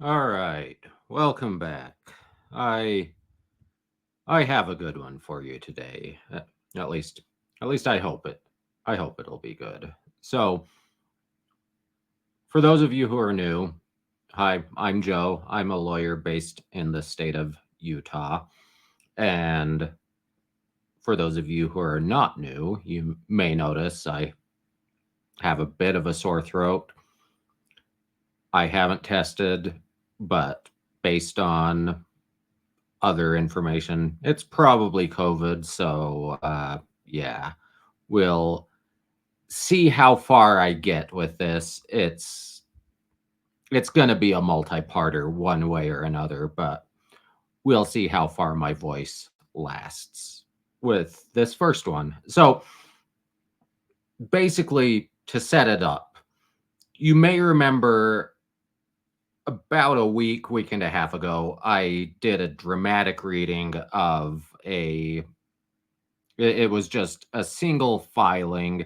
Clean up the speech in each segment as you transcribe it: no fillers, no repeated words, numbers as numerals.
All right, welcome back. I I have a good one for you today. At least at least I hope it. I hope it'll be good. So, for those of you who are new, hi, I'm Joe. I'm a lawyer based in the state of Utah. And for those of you who are not new, you may notice I have a bit of a sore throat. I haven't tested, but based on other information, it's probably COVID. So, yeah, we'll see how far I get with this. It's going to be a multi-parter one way or another, but we'll see how far my voice lasts with this first one. So, basically, to set it up, you may remember about a week and a half ago, I did a dramatic reading of it was just a single filing.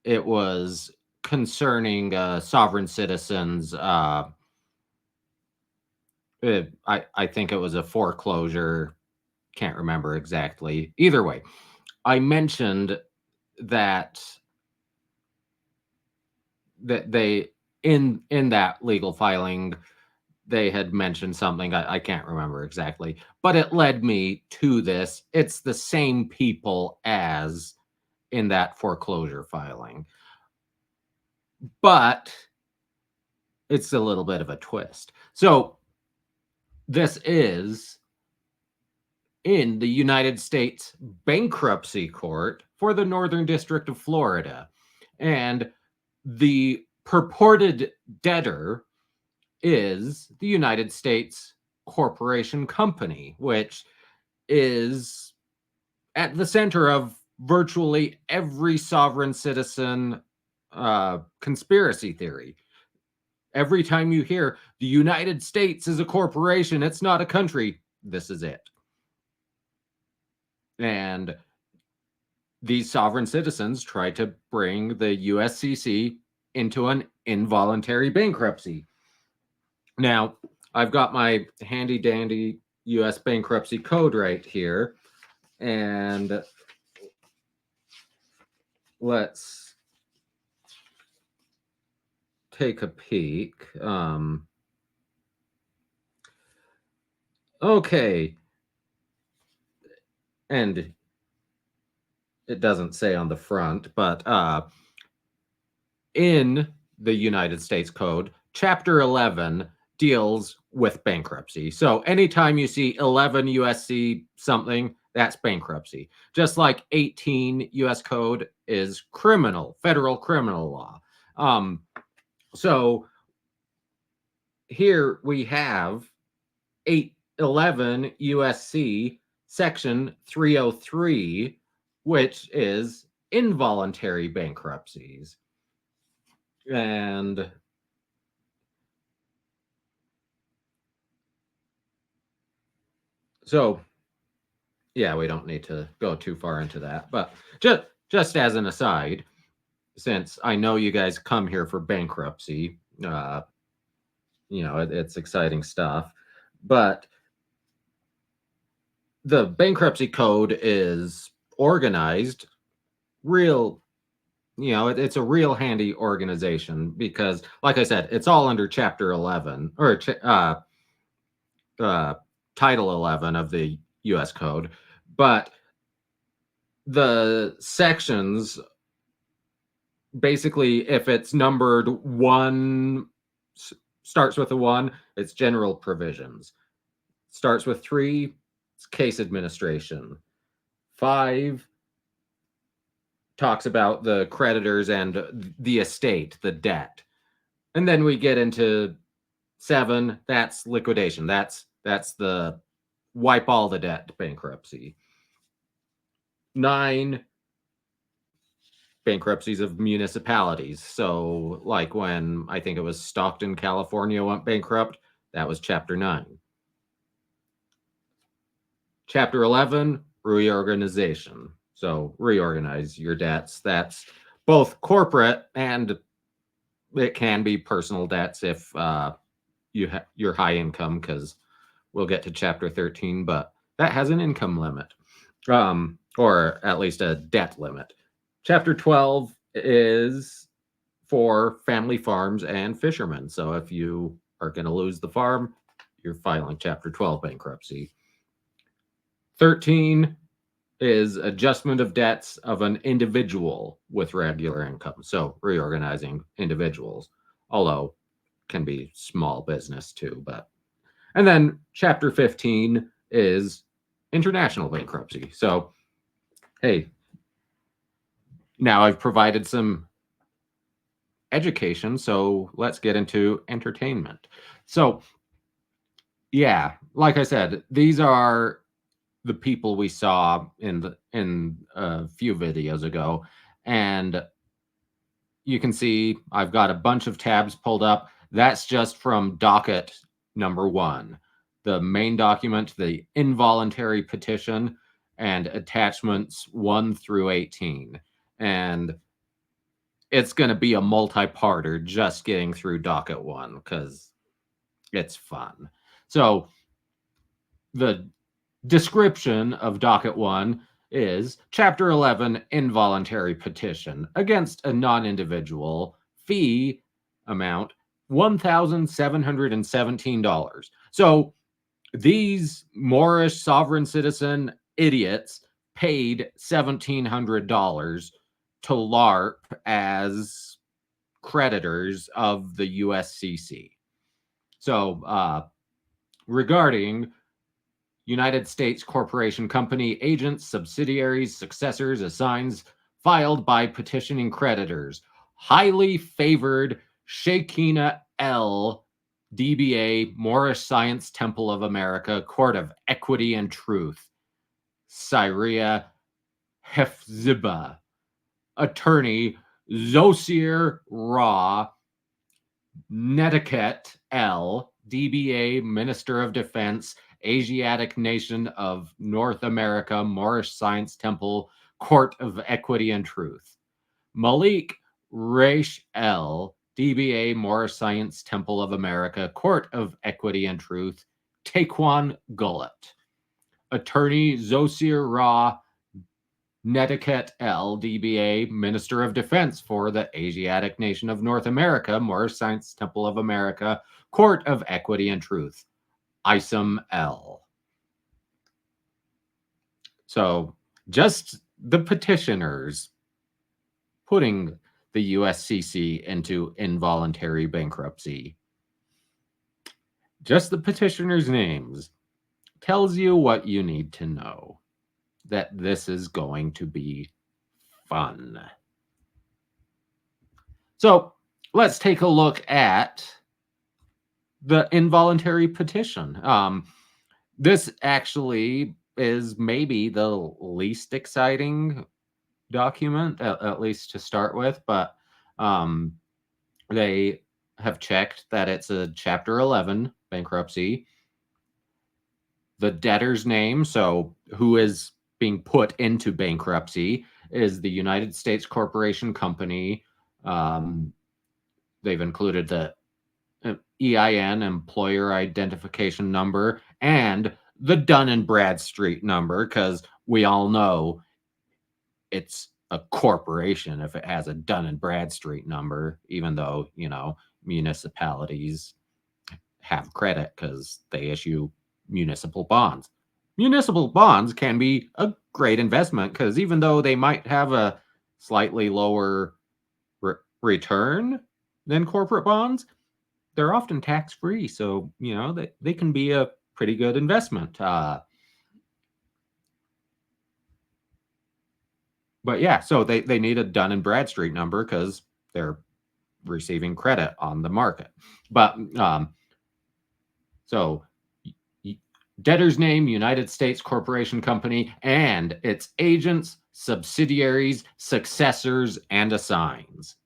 It was concerning sovereign citizens. I think it was a foreclosure. Can't remember exactly. Either way, I mentioned that they in that legal filing they had mentioned something. I can't remember exactly, but it led me to this. It's the same people as in that foreclosure filing, but it's a little bit of a twist. So this is in the United States Bankruptcy Court for the Northern District of Florida. And the purported debtor is the United States Corporation Company, which is at the center of virtually every sovereign citizen conspiracy theory. Every time you hear the United States is a corporation, it's not a country, this is it. And these sovereign citizens try to bring the USCC into an involuntary bankruptcy. Now, I've got my handy dandy US bankruptcy code right here, and let's take a peek. Okay, and it doesn't say on the front, but in the United States Code, Chapter 11 deals with bankruptcy. So anytime you see 11 USC something, that's bankruptcy. Just like 18 US Code is criminal, federal criminal law. So here we have 811 USC section 303, which is involuntary bankruptcies. And so, yeah, we don't need to go too far into that. But just as an aside, since I know you guys come here for bankruptcy, it's exciting stuff. But the bankruptcy code is organized real, it's a real handy organization because, like I said, it's all under Chapter 11 or Title 11 of the U.S. Code. But the sections, basically, if it's numbered one, starts with a one, it's general provisions. Starts with three, it's case administration. 5 talks about the creditors and the estate, the debt. And then we get into 7, that's liquidation. That's the wipe all the debt bankruptcy. 9, bankruptcies of municipalities. So, like when I think it was Stockton, California went bankrupt, that was Chapter 9. Chapter 11, reorganization. So, reorganize your debts. That's both corporate and it can be personal debts if you're high income, because we'll get to chapter 13, but that has an income limit, or at least a debt limit. Chapter 12 is for family farms and fishermen. So if you are going to lose the farm, you're filing chapter 12 bankruptcy. 13 is adjustment of debts of an individual with regular income. So reorganizing individuals, although can be small business too. And then chapter 15 is international bankruptcy. So, hey, now I've provided some education, so let's get into entertainment. So, yeah, like I said, these are the people we saw in a few videos ago, and you can see I've got a bunch of tabs pulled up. That's just from docket number 1, the main document, the involuntary petition, and attachments 1 through 18. And it's going to be a multi-parter just getting through docket 1 because it's fun. So the description of docket 1 is Chapter 11, involuntary petition against a non-individual, fee amount $1,717. So these Moorish sovereign citizen idiots paid $1,700 to LARP as creditors of the USCC. So regarding United States Corporation Company agents, subsidiaries, successors, assigns filed by petitioning creditors. Highly favored Shekinah L. DBA Morish Science Temple of America, Court of Equity and Truth. Syria Hefzibah. Attorney Zosir Ra. Netiquette L. DBA Minister of Defense, Asiatic Nation of North America, Moorish Science Temple, Court of Equity and Truth. Malik Raish L. DBA Moorish Science Temple of America, Court of Equity and Truth, Taekwon Gullet. Attorney Zosir Ra. Netiquette L. DBA Minister of Defense for the Asiatic Nation of North America, Moorish Science Temple of America, Court of Equity and Truth. Isam L. So just the petitioners putting the USCC into involuntary bankruptcy. Just the petitioners' names tells you what you need to know, that this is going to be fun. So let's take a look at the involuntary petition. This actually is maybe the least exciting document, at least to start with, but they have checked that it's a Chapter 11 bankruptcy. The debtor's name, so who is being put into bankruptcy, is the United States Corporation Company. They've included the EIN, employer identification number, and the Dun & Bradstreet number, because we all know it's a corporation if it has a Dun & Bradstreet number, even though, municipalities have credit because they issue municipal bonds. Municipal bonds can be a great investment because even though they might have a slightly lower return than corporate bonds, they're often tax-free. So, they can be a pretty good investment. But yeah, so they need a Dun & Bradstreet number because they're receiving credit on the market. But so debtor's name, United States Corporation Company, and its agents, subsidiaries, successors, and assigns.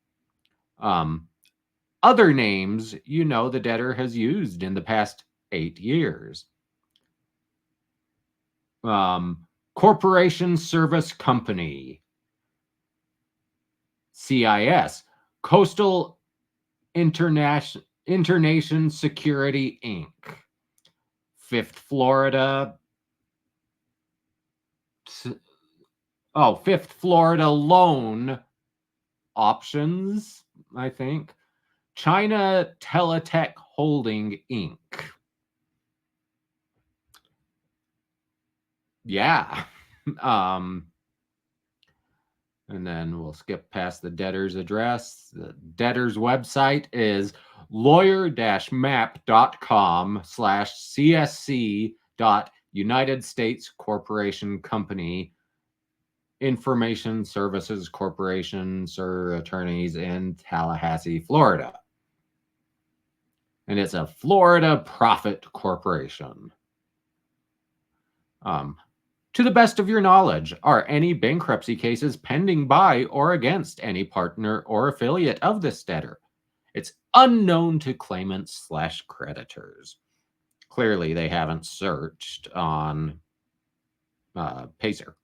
Other names, the debtor has used in the past 8 years. Corporation Service Company, CIS, Coastal International Internation Security Inc., Fifth Florida Loan Options, I think. China Teletech Holding Inc. Yeah. And then we'll skip past the debtor's address. The debtor's website is lawyer-map.com/csc. States Corporation Company Information Services Corporation, Sir Attorneys in Tallahassee, Florida. And it's a Florida profit corporation. To the best of your knowledge, are any bankruptcy cases pending by or against any partner or affiliate of this debtor? It's unknown to claimants/creditors. Clearly, they haven't searched on Pacer.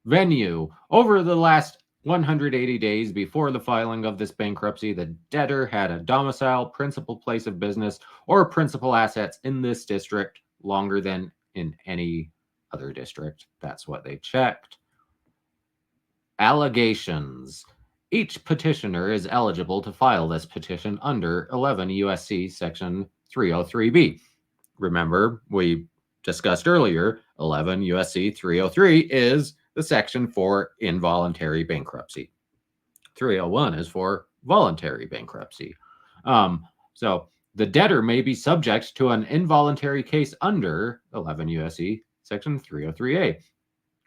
Venue. Over the last 180 days before the filing of this bankruptcy, the debtor had a domicile, principal place of business, or principal assets in this district longer than in any other district. That's what they checked. Allegations. Each petitioner is eligible to file this petition under 11 USC section 303B. Remember, we discussed earlier, 11 USC 303 is the section for involuntary bankruptcy. 301 is for voluntary bankruptcy. So the debtor may be subject to an involuntary case under 11 USC section 303A.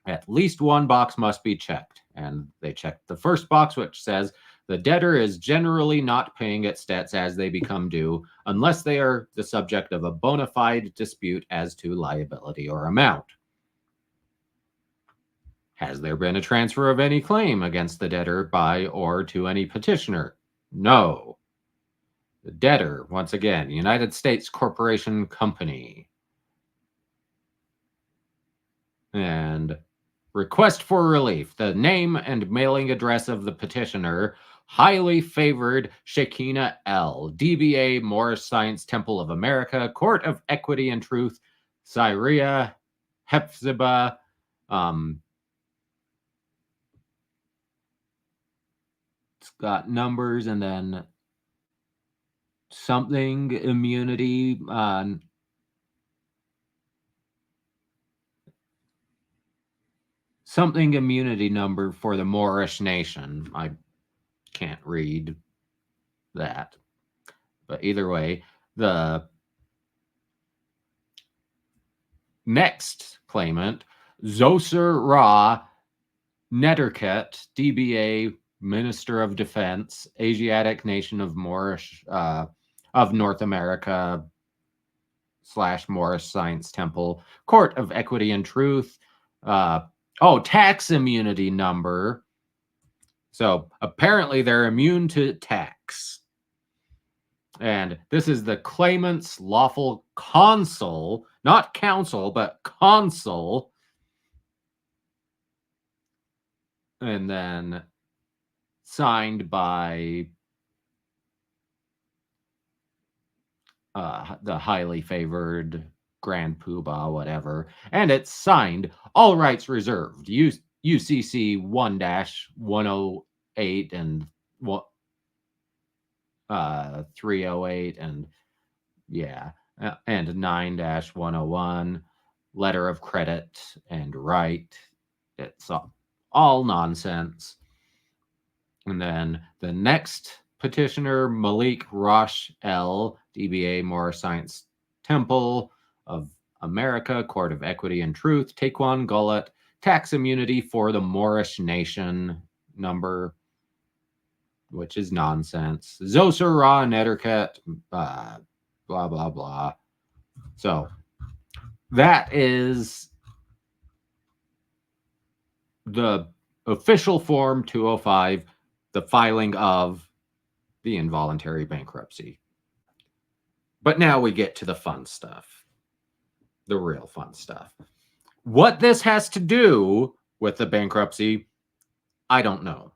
At least one box must be checked. And they checked the first box, which says the debtor is generally not paying its debts as they become due unless they are the subject of a bona fide dispute as to liability or amount. Has there been a transfer of any claim against the debtor by or to any petitioner? No. The debtor, once again, United States Corporation Company. And request for relief. The name and mailing address of the petitioner, highly favored Shekinah L., DBA Morish Temple of America, Court of Equity and Truth, Syria, Hephzibah, it's got numbers and then something immunity, something immunity number for the Moorish nation. I can't read that. But either way, the next claimant, Zoser Ra Nederket, DBA Minister of Defense, Asiatic Nation of Moorish of North America / Morish Science Temple, Court of Equity and Truth. Tax immunity number. So apparently they're immune to tax. And this is the claimant's lawful consul, not counsel, but consul. And then signed by the highly favored Grand Poobah, whatever. And it's signed, all rights reserved, UCC 1-108 and 308 and and 9-101, letter of credit and right. It's all nonsense. And then the next petitioner, Malik Rosh L., DBA Moorish Science Temple of America, Court of Equity and Truth, Taekwon Gullet, tax immunity for the Moorish nation number, which is nonsense. Zoser Ra Nederket, blah, blah, blah. So that is the official Form 205, the filing of the involuntary bankruptcy. But now we get to the fun stuff, the real fun stuff. What this has to do with the bankruptcy, I don't know.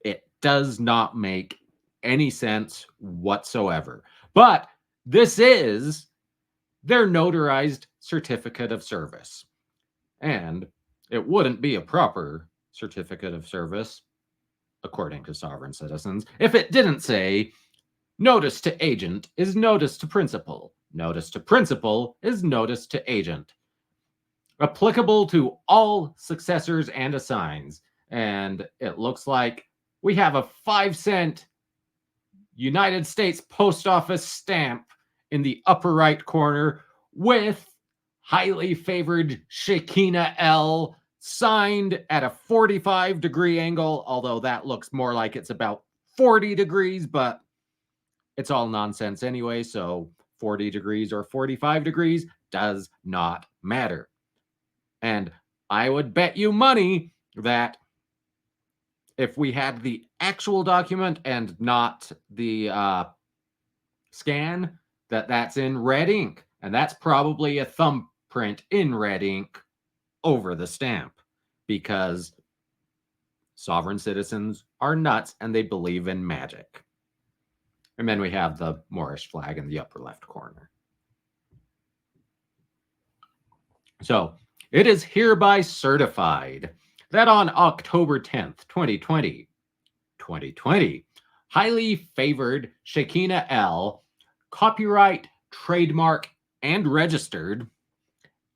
It does not make any sense whatsoever. But this is their notarized certificate of service. And it wouldn't be a proper certificate of service, according to sovereign citizens, if it didn't say notice to agent is notice to principal. Notice to principal is notice to agent. Applicable to all successors and assigns. And it looks like we have a 5-cent United States Post Office stamp in the upper right corner with highly favored Shekinah L signed at a 45-degree angle, although that looks more like it's about 40 degrees, but it's all nonsense anyway, so 40 degrees or 45 degrees does not matter. And I would bet you money that if we had the actual document and not the scan, that's in red ink. And that's probably a thumbprint in red ink over the stamp, because sovereign citizens are nuts and they believe in magic. And then we have the Moorish flag in the upper left corner. So it is hereby certified that on October 10th, 2020, highly favored Shekinah L, copyright, trademark, and registered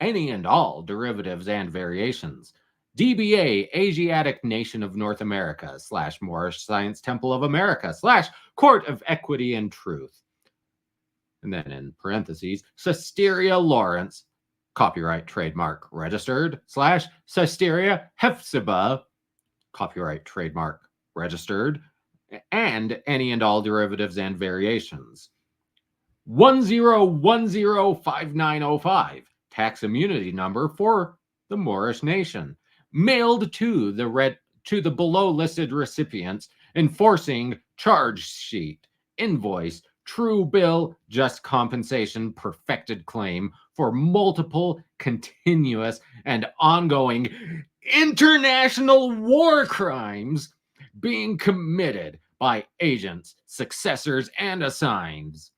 any and all derivatives and variations, DBA Asiatic Nation of North America / Morish Science Temple of America / Court of Equity and Truth. And then in parentheses, Sisteria Lawrence, copyright, trademark, registered / Sisteria Hephzibah, copyright, trademark, registered, and any and all derivatives and variations. 10105905, tax immunity number for the Moorish Nation, mailed to the below listed recipients, enforcing charge sheet, invoice, true bill, just compensation, perfected claim for multiple, continuous, and ongoing international war crimes being committed by agents, successors, and assigns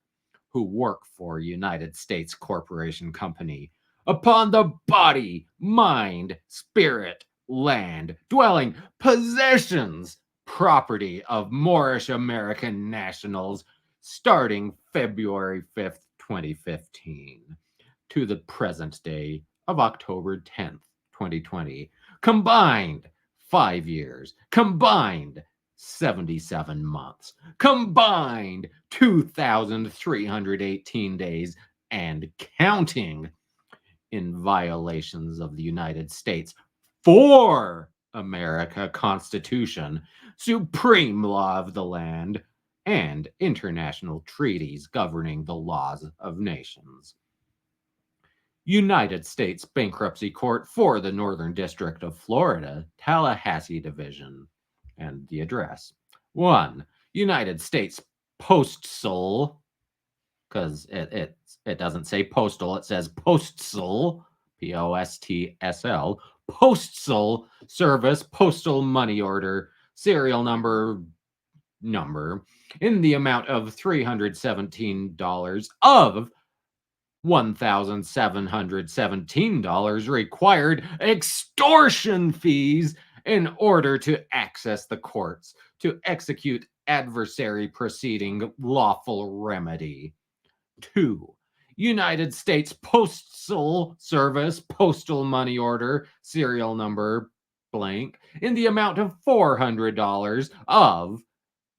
who work for United States Corporation Company upon the body, mind, spirit, land, dwelling, possessions, property of Moorish American nationals starting February 5th, 2015 to the present day of October 10th, 2020. Combined 5 years. Combined 77 months. Combined 2,318 days and counting in violations of the United States for America Constitution, supreme law of the land, and international treaties governing the laws of nations. United States Bankruptcy Court for the Northern District of Florida, Tallahassee Division. And the address. 1. United States Postal, because it doesn't say postal, it says postal, P-O-S-T-S-L, Postal Service, Postal Money Order, serial number, in the amount of $317 of $1,717 required extortion fees in order to access the courts to execute adversary proceeding lawful remedy. 2. United States Postal Service Postal Money Order, serial number blank, in the amount of $400 of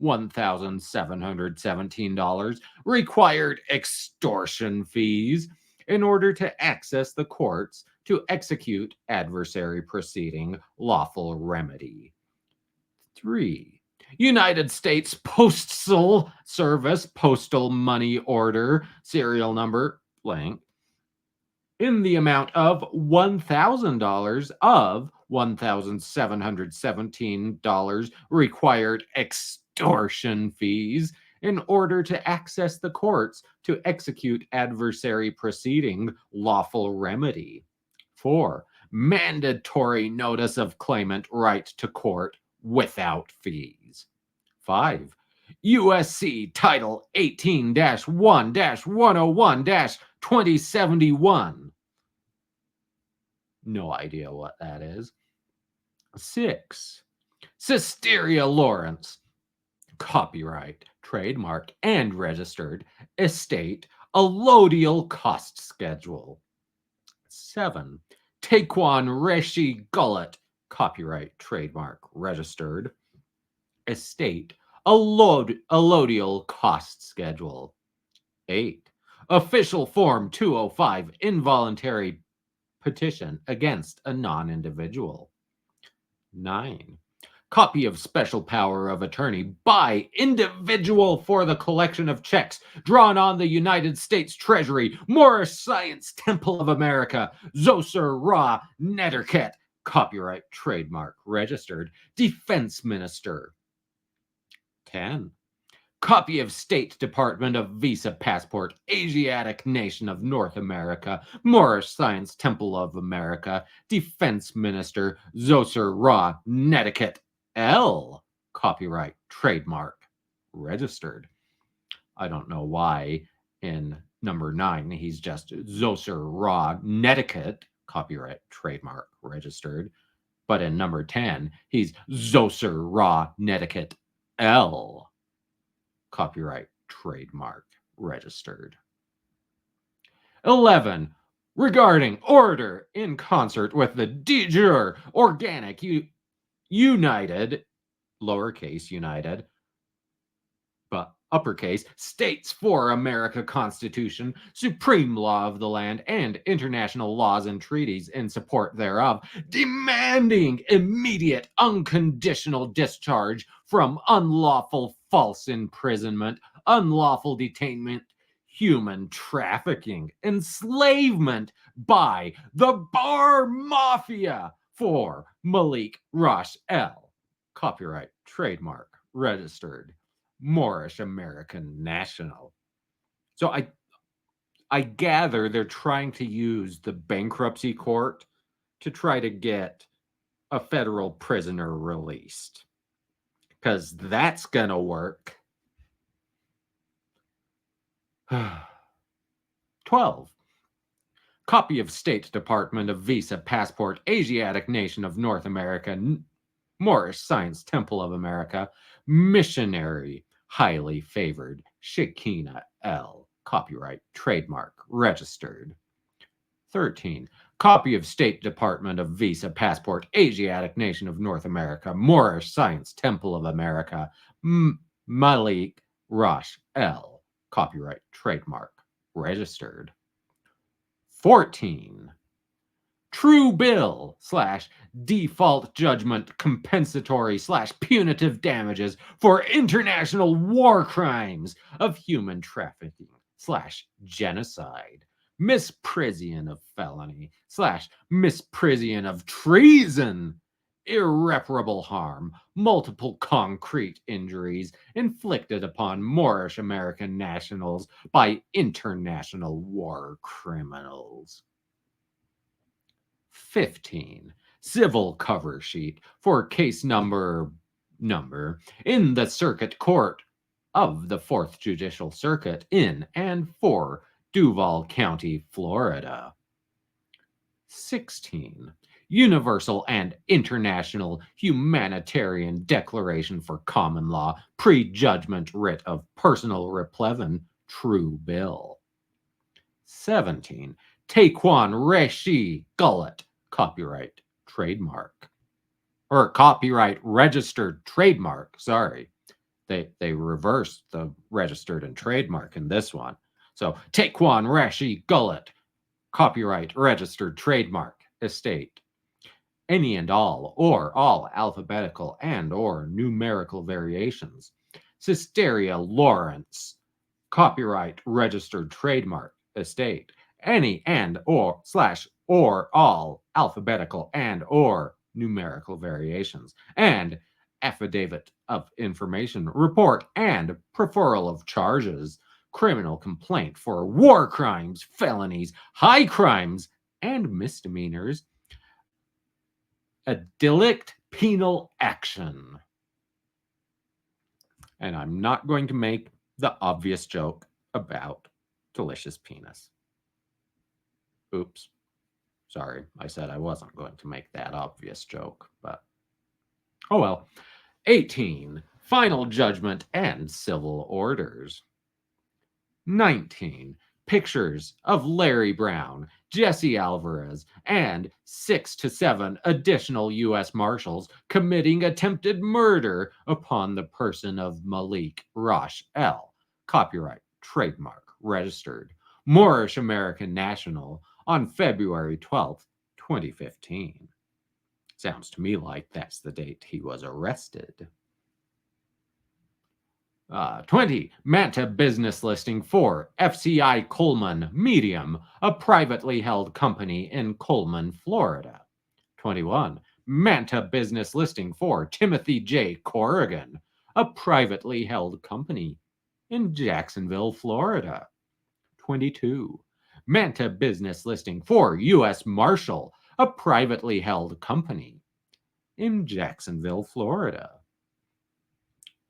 $1,717 required extortion fees in order to access the courts to execute adversary proceeding lawful remedy. 3. United States Postal Service Postal Money Order, serial number blank, in the amount of $1,000 of $1,717 required extortion fees in order to access the courts to execute adversary proceeding lawful remedy. 4. Mandatory notice of claimant right to court without fees. 5. USC Title 18-1-101-2071. No idea what that is. 6. Cisteria Lawrence. Copyright, trademark, and registered. Estate, allodial cost schedule. 7. Taekwon Reshi Gullet. Copyright, trademark, registered. Estate, allodial cost schedule. 8. Official Form 205 involuntary petition against a non-individual. 9. Copy of special power of attorney by individual for the collection of checks drawn on the United States Treasury, Morish Temple of America, Zoser Ra Netterket, copyright, trademark, registered, defense minister. 10. Copy of State Department of Visa Passport, Asiatic Nation of North America, Morish Temple of America, Defense Minister, Zoser Ra Netterket, L. Copyright, trademark, registered. I don't know why in number 9 he's just Zoser Ra Netterket, copyright, trademark, registered. But in number 10, he's Zoser Ra Netterket, L. Copyright, trademark, registered. 11. Regarding order in concert with the de jure organic united, lowercase united, but uppercase, States for America Constitution, supreme law of the land, and international laws and treaties in support thereof, demanding immediate unconditional discharge from unlawful false imprisonment, unlawful detainment, human trafficking, enslavement by the Bar Mafia for Malik Rosh L. Copyright, trademark, registered, Moorish American national. So I gather they're trying to use the bankruptcy court to try to get a federal prisoner released, because that's gonna work. 12. Copy of State Department of Visa Passport, Asiatic Nation of North America, Morish Science Temple of America, missionary, highly favored, Shekinah L. Copyright, trademark, registered. 13. Copy of State Department of Visa Passport, Asiatic Nation of North America, Morish Science Temple of America, Malik Rosh L. Copyright, trademark, registered. 14. True bill / default judgment compensatory / punitive damages for international war crimes of human trafficking / genocide, misprision of felony / misprision of treason, irreparable harm, multiple concrete injuries inflicted upon Moorish American nationals by international war criminals. 15. Civil cover sheet for case number in the Circuit Court of the 4th Judicial Circuit in and for Duval County, Florida. 16. Universal and International Humanitarian Declaration for Common Law Prejudgment Writ of Personal Replevin, True Bill. 17. Taekwon Reshi Gullet, copyright, trademark. Or copyright registered trademark, sorry. They reversed the registered and trademark in this one. So Taekwon Reshi Gullet, copyright registered trademark, estate. Any and all, or all alphabetical and or numerical variations. Cisteria Lawrence, copyright registered trademark, estate. Any and or / or all alphabetical and or numerical variations, and affidavit of information, report and preferral of charges, criminal complaint for war crimes, felonies, high crimes, and misdemeanors, a delict penal action. And I'm not going to make the obvious joke about delicious penis. Oops. Sorry, I said I wasn't going to make that obvious joke, but oh well. 18. Final judgment and civil orders. 19. Pictures of Larry Brown, Jesse Alvarez, and 6 to 7 additional U.S. Marshals committing attempted murder upon the person of Malik Rosh L. Copyright, trademark, registered, Moorish American national on February 12th, 2015. Sounds to me like that's the date he was arrested. 20. Manta business listing for FCI Coleman Medium, a privately held company in Coleman, Florida. 21. Manta business listing for Timothy J. Corrigan, a privately held company in Jacksonville, Florida. 22. Manta business listing for U.S. Marshal, a privately held company in Jacksonville, Florida.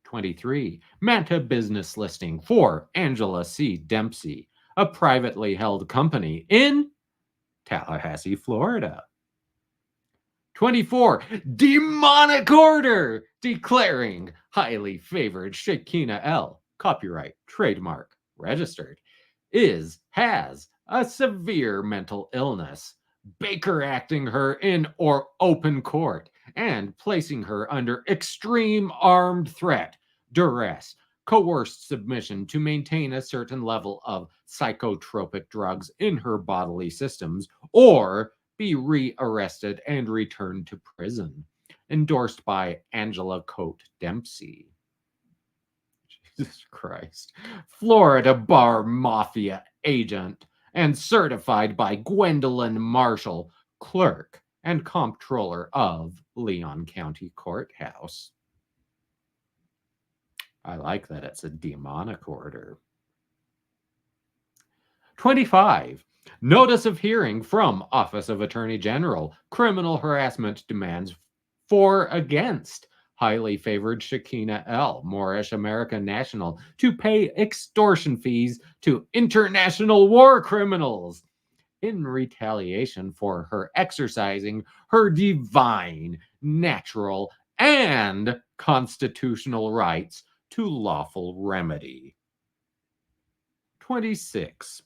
23. Manta business listing for Angela C. Dempsey, a privately held company in Tallahassee, Florida. 24. Demonic order declaring highly favored Shakina L. Copyright, trademark, registered, has a severe mental illness, Baker acting her in or open court and placing her under extreme armed threat, duress, coerced submission to maintain a certain level of psychotropic drugs in her bodily systems, or be rearrested and returned to prison. Endorsed by Angela Coate Dempsey. Jesus Christ. Florida Bar Mafia agent and certified by Gwendolyn Marshall, clerk and comptroller of Leon County Courthouse. I like that it's a demonic order. 25. Notice of hearing from Office of Attorney General. Criminal harassment demands for against highly favored Shakina L. Moorish American national to pay extortion fees to international war criminals in retaliation for her exercising her divine, natural, and constitutional rights to lawful remedy. 26.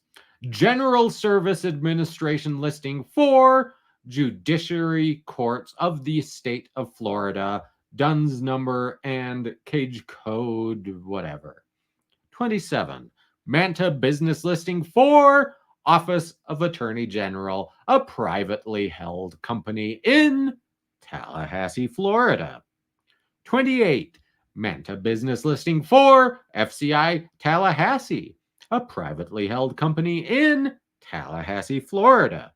General Service Administration listing for Judiciary Courts of the State of Florida, Duns number and cage code, whatever. 27. Manta business listing for Office of Attorney General, a privately held company in Tallahassee, Florida. 28. Manta business listing for FCI Tallahassee, a privately held company in Tallahassee, Florida.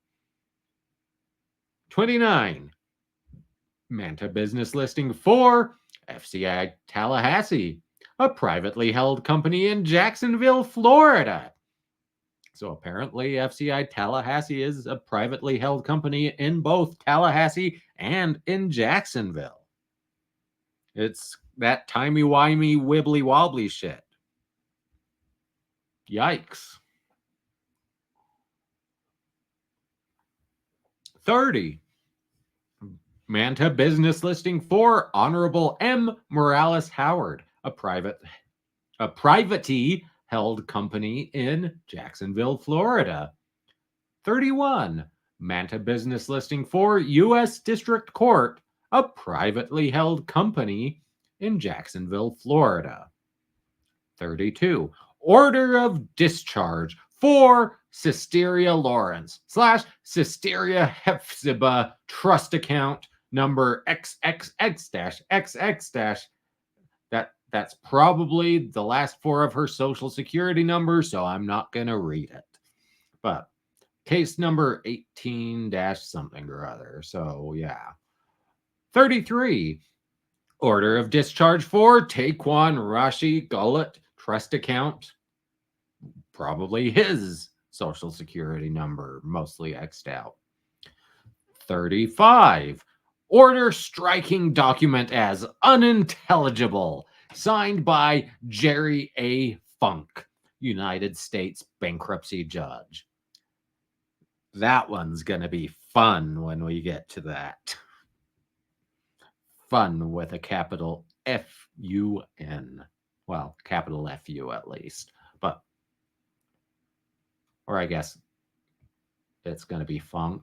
29. Manta business listing for FCI Tallahassee, a privately held company in Jacksonville, Florida. So apparently FCI Tallahassee is a privately held company in both Tallahassee and in Jacksonville. It's that timey-wimey, wibbly-wobbly shit. Yikes. 30. Manta business listing for Honorable M. Morales Howard, a privately held company in Jacksonville, Florida. 31. Manta business listing for U.S. District Court, a privately held company in Jacksonville, Florida. 32. Order of discharge for Cisteria Lawrence / Cisteria Hephzibah trust account number XXX-XX-. That's probably the last four of her social security number, so I'm not going to read it. But case number 18-something or other. So, yeah. 33. Order of discharge for Taekwon Rashi Gullet trust account. Probably his social security number, mostly X'd out. 35. Order striking document as unintelligible, signed by Jerry A. Funk, United States bankruptcy judge. That one's going to be fun when we get to that. Fun with a capital F-U-N. Well, capital F-U at least. But, or I guess it's going to be funk.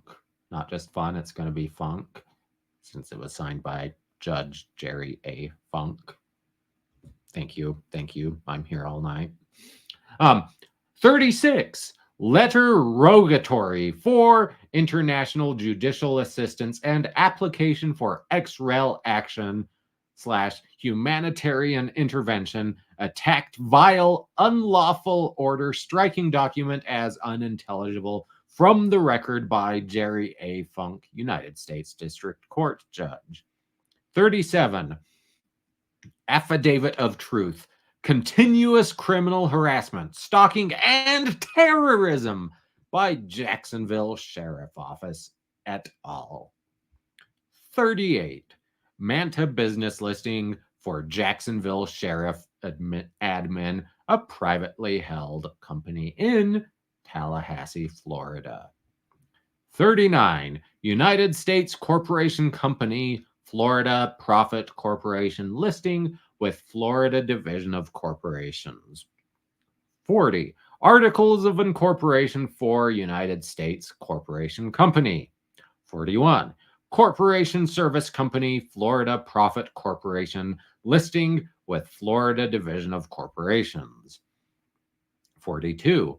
Not just fun, it's going to be funk. Since it was signed by Judge Jerry A. Funk. Thank you. I'm here all night. 36. Letter rogatory for international judicial assistance and application for ex rel action / humanitarian intervention attacked vile unlawful order striking document as unintelligible from the record by Jerry A. Funk, United States District Court Judge. 37. Affidavit of truth. Continuous criminal harassment, stalking, and terrorism by Jacksonville Sheriff Office et al. 38. Manta business listing for Jacksonville Sheriff Admin, a privately held company in Tallahassee, Florida. 39. United States Corporation Company, Florida Profit Corporation listing with Florida Division of Corporations. 40. Articles of Incorporation for United States Corporation Company. 41. Corporation Service Company, Florida Profit Corporation listing with Florida Division of Corporations. 42.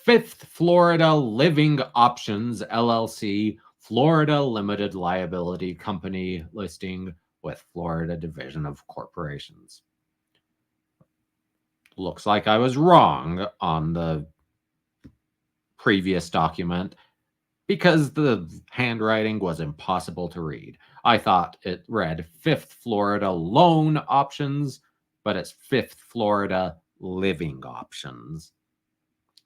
Fifth Florida Living Options, LLC, Florida Limited Liability Company listing with Florida Division of Corporations. Looks like I was wrong on the previous document because the handwriting was impossible to read. I thought it read Fifth Florida Loan Options, but it's Fifth Florida Living Options.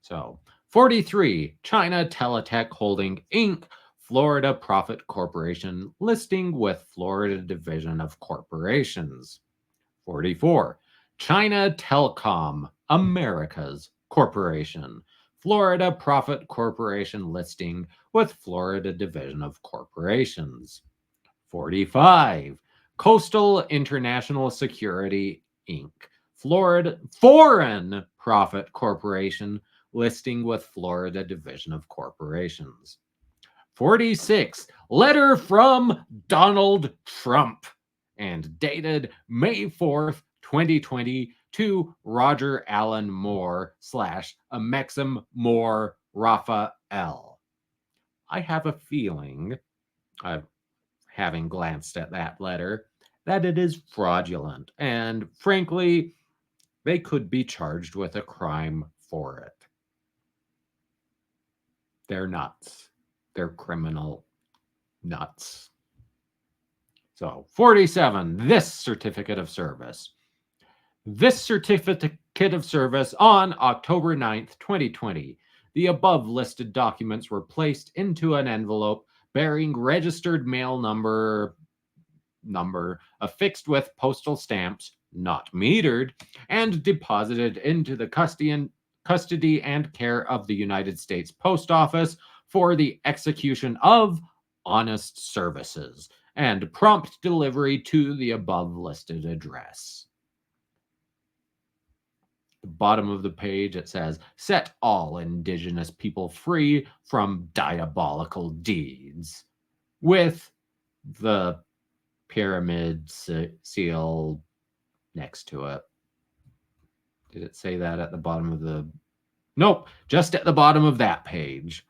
So, 43, China Teletech Holding, Inc., Florida Profit Corporation, listing with Florida Division of Corporations. 44, China Telecom Americas Corporation, Florida Profit Corporation, listing with Florida Division of Corporations. 45, Coastal International Security, Inc., Florida Foreign Profit Corporation, listing with Florida Division of Corporations. 46, letter from Donald Trump and dated May 4th, 2020 to Roger Allen Moore / Amexim Moore Raphael. I have a feeling, having glanced at that letter, that it is fraudulent, and frankly, they could be charged with a crime for it. They're nuts. They're criminal nuts. So, 47, this certificate of service. This certificate of service on October 9th, 2020. The above listed documents were placed into an envelope bearing registered mail number affixed with postal stamps, not metered, and deposited into the custody and care of the United States Post Office for the execution of honest services and prompt delivery to the above listed address. The bottom of the page, it says, set all indigenous people free from diabolical deeds, with the pyramid seal next to it. Did it say that at the bottom of the... Nope, just at the bottom of that page.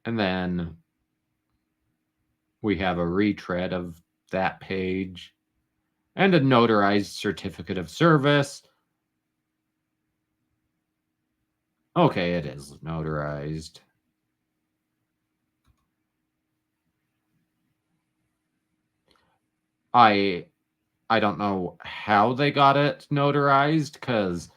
And then we have a retread of that page and a notarized certificate of service. Okay, it is notarized. I don't know how they got it notarized, because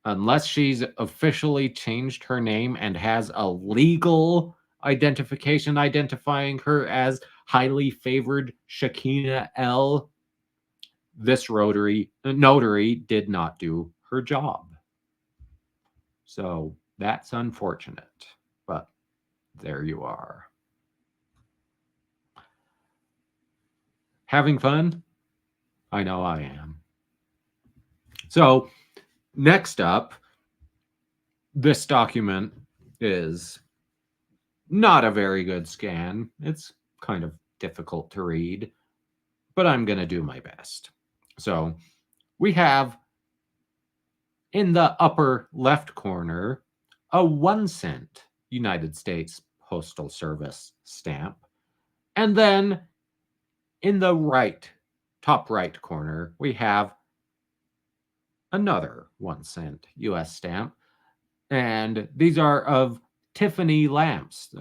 unless she's officially changed her name and has a legal identification identifying her as highly favored Shakina L. This notary did not do her job. So that's unfortunate, but there you are. Having fun? I know I am. So next up, this document is not a very good scan. It's kind of difficult to read, but I'm going to do my best. So we have in the upper left corner a 1-cent United States Postal Service stamp. And then in the top right corner, we have another 1-cent US stamp. And these are of Tiffany lamps.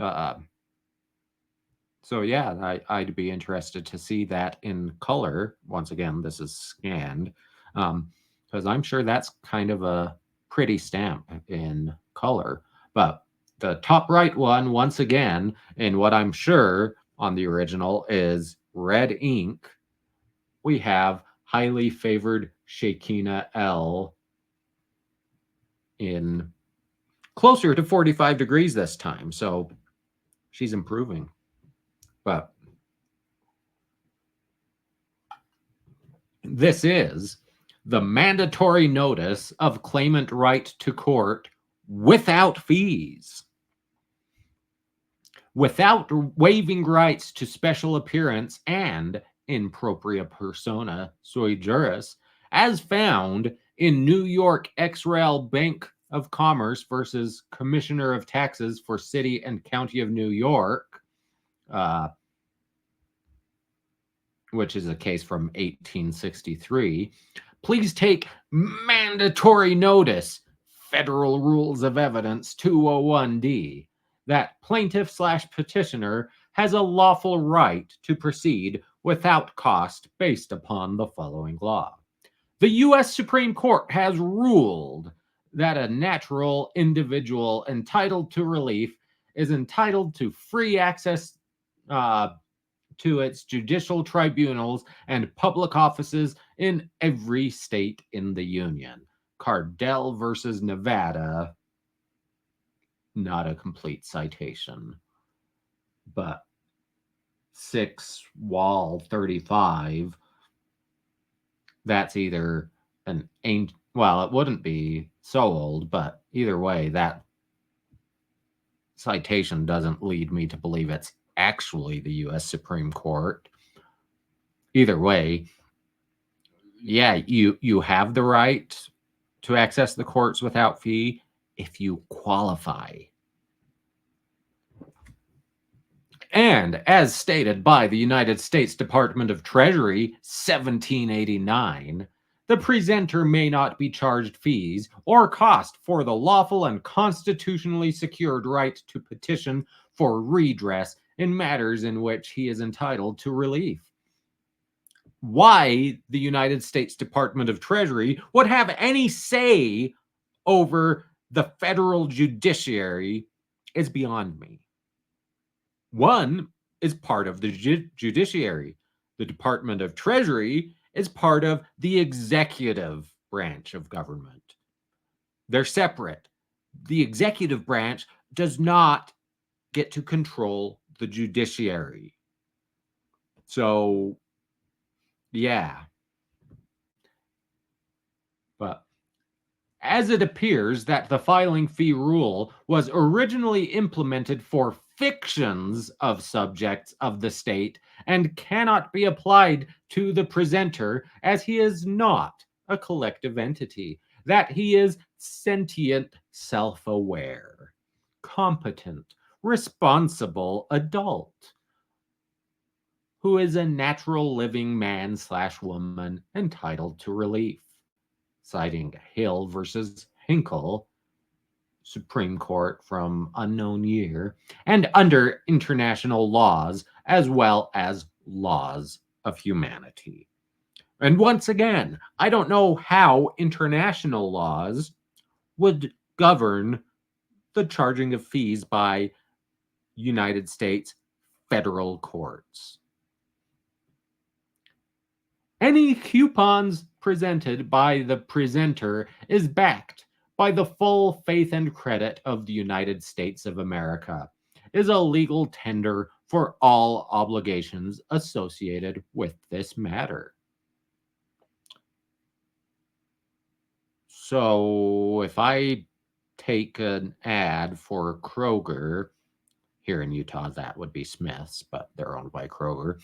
So yeah, I'd be interested to see that in color. Once again, this is scanned, because I'm sure that's kind of a pretty stamp in color. But the top right one, once again, in what I'm sure on the original is red ink, we have highly favored Shakina L in closer to 45 degrees this time. So she's improving. But this is the mandatory notice of claimant right to court without fees, without waiving rights to special appearance and in propria persona sui juris, as found in New York ex rel Bank of Commerce versus Commissioner of Taxes for City and County of New York, which is a case from 1863. Please take mandatory notice, Federal Rules of Evidence 201D, that plaintiff/petitioner has a lawful right to proceed without cost based upon the following law. The U.S. Supreme Court has ruled that a natural individual entitled to relief is entitled to free access to its judicial tribunals and public offices in every state in the Union. Cardell versus Nevada, not a complete citation. But 6 Wall 35, that's either an ancient, well, it wouldn't be so old, but either way, that citation doesn't lead me to believe it's actually the U.S. Supreme Court. Either way, yeah, you have the right to access the courts without fee if you qualify. And as stated by the United States Department of Treasury, 1789, the presenter may not be charged fees or cost for the lawful and constitutionally secured right to petition for redress in matters in which he is entitled to relief. Why the United States Department of Treasury would have any say over the federal judiciary is beyond me. One is part of the judiciary. The Department of Treasury is part of the executive branch of government. They're separate. The executive branch does not get to control the judiciary. So, yeah. But as it appears that the filing fee rule was originally implemented for fictions of subjects of the state and cannot be applied to the presenter as he is not a collective entity, that he is sentient, self-aware, competent, responsible adult, who is a natural living man/woman entitled to relief. Citing Hill versus Hinkle, Supreme Court from unknown year, and under international laws as well as laws of humanity. And once again, I don't know how international laws would govern the charging of fees by United States federal courts. Any coupons presented by the presenter is backed by the full faith and credit of the United States of America, is a legal tender for all obligations associated with this matter. So if I take an ad for Kroger, here in Utah, that would be Smith's, but they're owned by Kroger.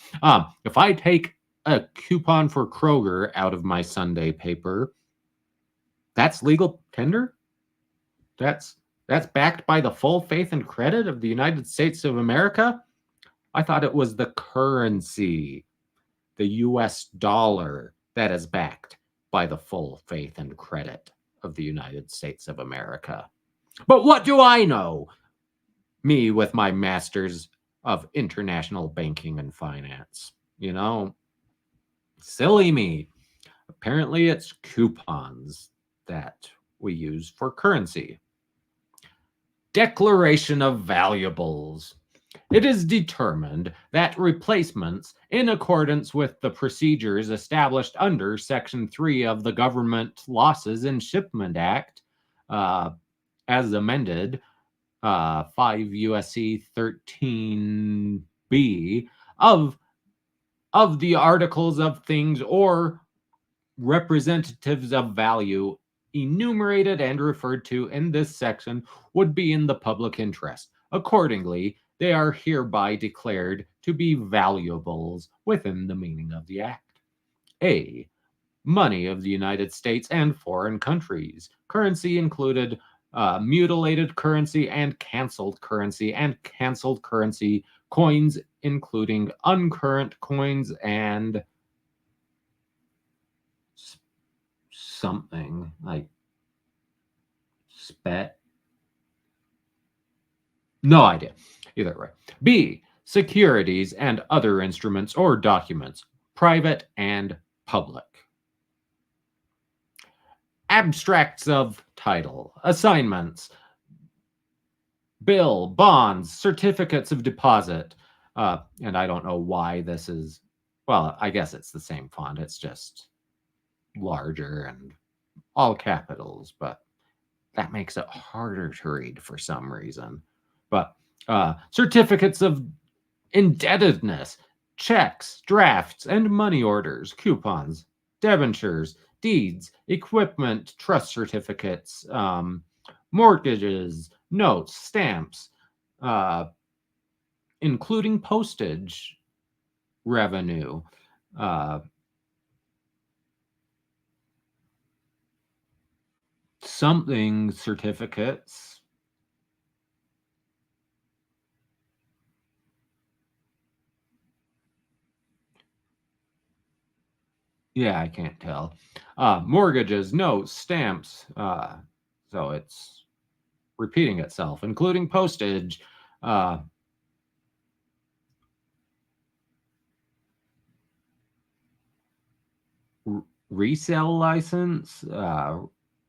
If I take a coupon for Kroger out of my Sunday paper, that's legal tender? That's backed by the full faith and credit of the United States of America? I thought it was the currency, the US dollar, that is backed by the full faith and credit of the United States of America. But what do I know? Me with my master's of international banking and finance. You know, silly me. Apparently it's coupons that we use for currency. Declaration of valuables. It is determined that replacements, in accordance with the procedures established under Section 3 of the Government Losses and Shipment Act, as amended, 5 USC 13B, of the articles of things or representatives of value enumerated and referred to in this section would be in the public interest. Accordingly, they are hereby declared to be valuables within the meaning of the Act. A. Money of the United States and foreign countries. Currency included mutilated currency and canceled currency coins, including uncurrent coins and something like spet. No idea. Either way. B. Securities and other instruments or documents, private and public. Abstracts of title, assignments, bill, bonds, certificates of deposit. And I don't know why this is, well, I guess it's the same font. It's just larger and all capitals, but that makes it harder to read for some reason. But certificates of indebtedness, checks, drafts, and money orders, coupons, debentures, deeds, equipment, trust certificates, mortgages, notes, stamps, including postage revenue, something certificates. Yeah, I can't tell. Mortgages, notes, stamps. So it's repeating itself, including postage. Resale license,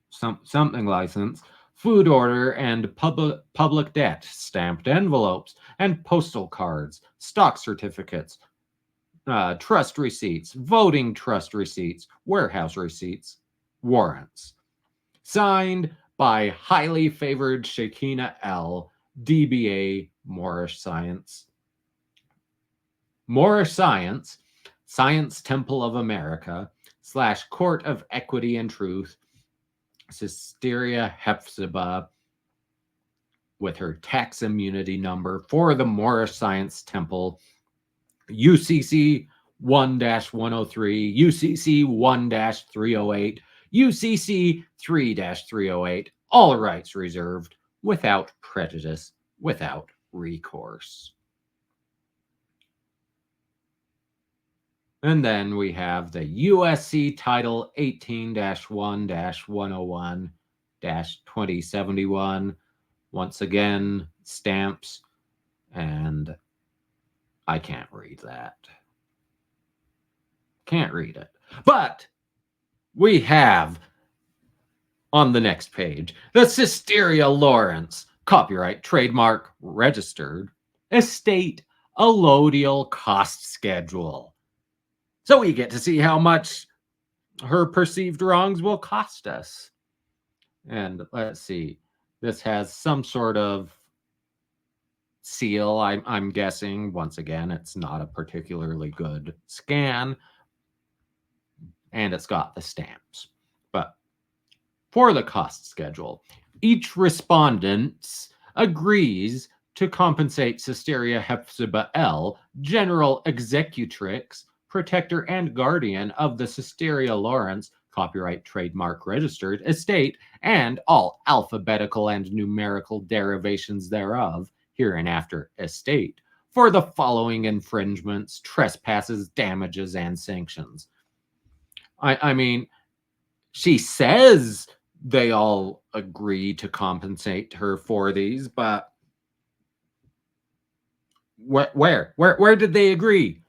something license, food order, and public debt, stamped envelopes, and postal cards, stock certificates, trust receipts, voting trust receipts, warehouse receipts, warrants. Signed by highly favored Shakina L., DBA Morish Science. Morish Science, Science Temple of America, / Court of Equity and Truth, Cisteria Hephzibah, with her tax immunity number for the Morish Science Temple, UCC 1-103, UCC 1-308, UCC 3-308, all rights reserved, without prejudice, without recourse. And then we have the USC Title 18-1-101-2071. Once again, stamps, and I can't read that. Can't read it. But we have on the next page the Cisteria Lawrence, copyright, trademark, registered, estate allodial cost schedule. So we get to see how much her perceived wrongs will cost us. And let's see, this has some sort of seal, I'm guessing. Once again, it's not a particularly good scan, and it's got the stamps. But for the cost schedule, each respondent agrees to compensate Cisteria Hepzibah L, general executrix, protector and guardian of the Cisteria Lawrence copyright trademark registered estate and all alphabetical and numerical derivations thereof, hereinafter estate, for the following infringements, trespasses, damages, and sanctions. I mean, she says they all agree to compensate her for these, but where did they agree?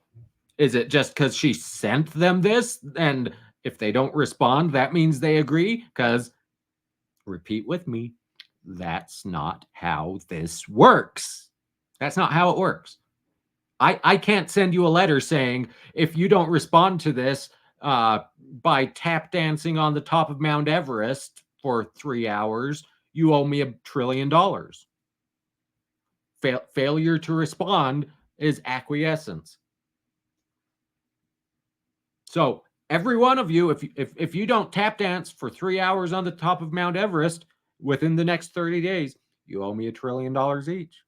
Is it just because she sent them this, and if they don't respond, that means they agree? Because, repeat with me, that's not how this works. That's not how it works. I can't send you a letter saying, if you don't respond to this by tap dancing on the top of Mount Everest for 3 hours, you owe me $1 trillion. Failure to respond is acquiescence. So every one of you, if you don't tap dance for 3 hours on the top of Mount Everest within the next 30 days, you owe me $1 trillion each.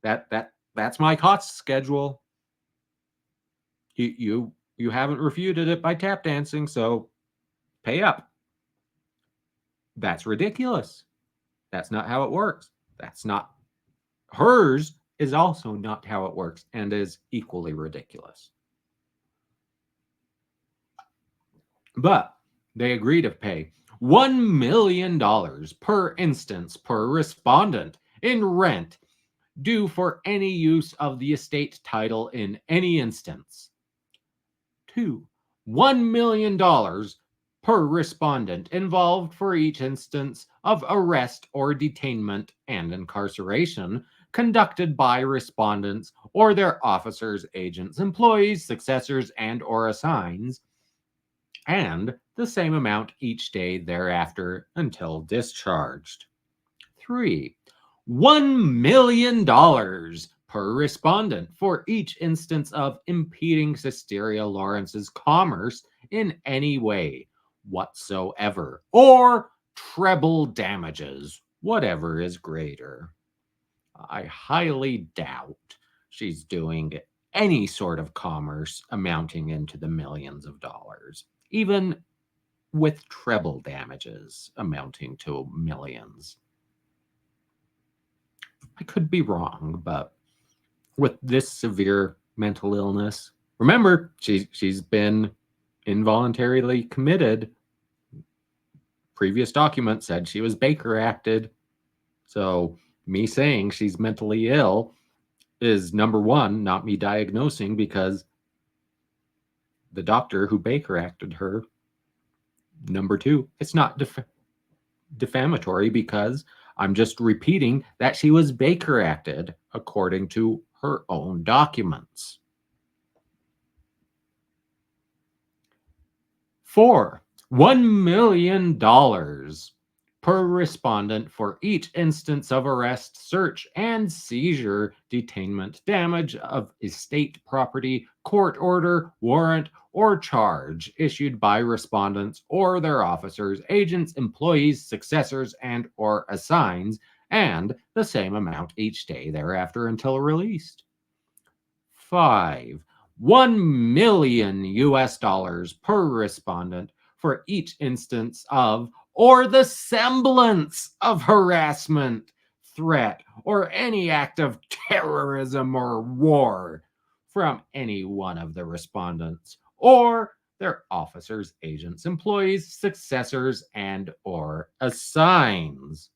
That's my cost schedule. You haven't refuted it by tap dancing, so pay up. That's ridiculous. That's not how it works. That's not hers is also not how it works and is equally ridiculous. But they agree to pay $1 million per instance per respondent in rent due for any use of the estate title in any instance. 2. $1 million per respondent involved for each instance of arrest or detainment and incarceration conducted by respondents or their officers, agents, employees, successors, and or assigns, and the same amount each day thereafter until discharged. 3. $1 million per respondent for each instance of impeding Cisteria Lawrence's commerce in any way whatsoever, or treble damages, whatever is greater. I highly doubt she's doing any sort of commerce amounting into the millions of dollars, even with treble damages amounting to millions. I could be wrong, but with this severe mental illness, remember, she's been involuntarily committed. Previous document said she was Baker acted. So me saying she's mentally ill is, number one, not me diagnosing, because the doctor who Baker acted her. Number two, it's not defamatory because I'm just repeating that she was Baker acted according to her own documents. 4. $1 million per respondent for each instance of arrest, search, and seizure, detainment, damage of estate property, court order, warrant, or charge issued by respondents or their officers, agents, employees, successors, and or assigns, and the same amount each day thereafter until released. 5. $1 million per respondent for each instance of or the semblance of harassment, threat, or any act of terrorism or war from any one of the respondents or their officers, agents, employees, successors, and or assigns.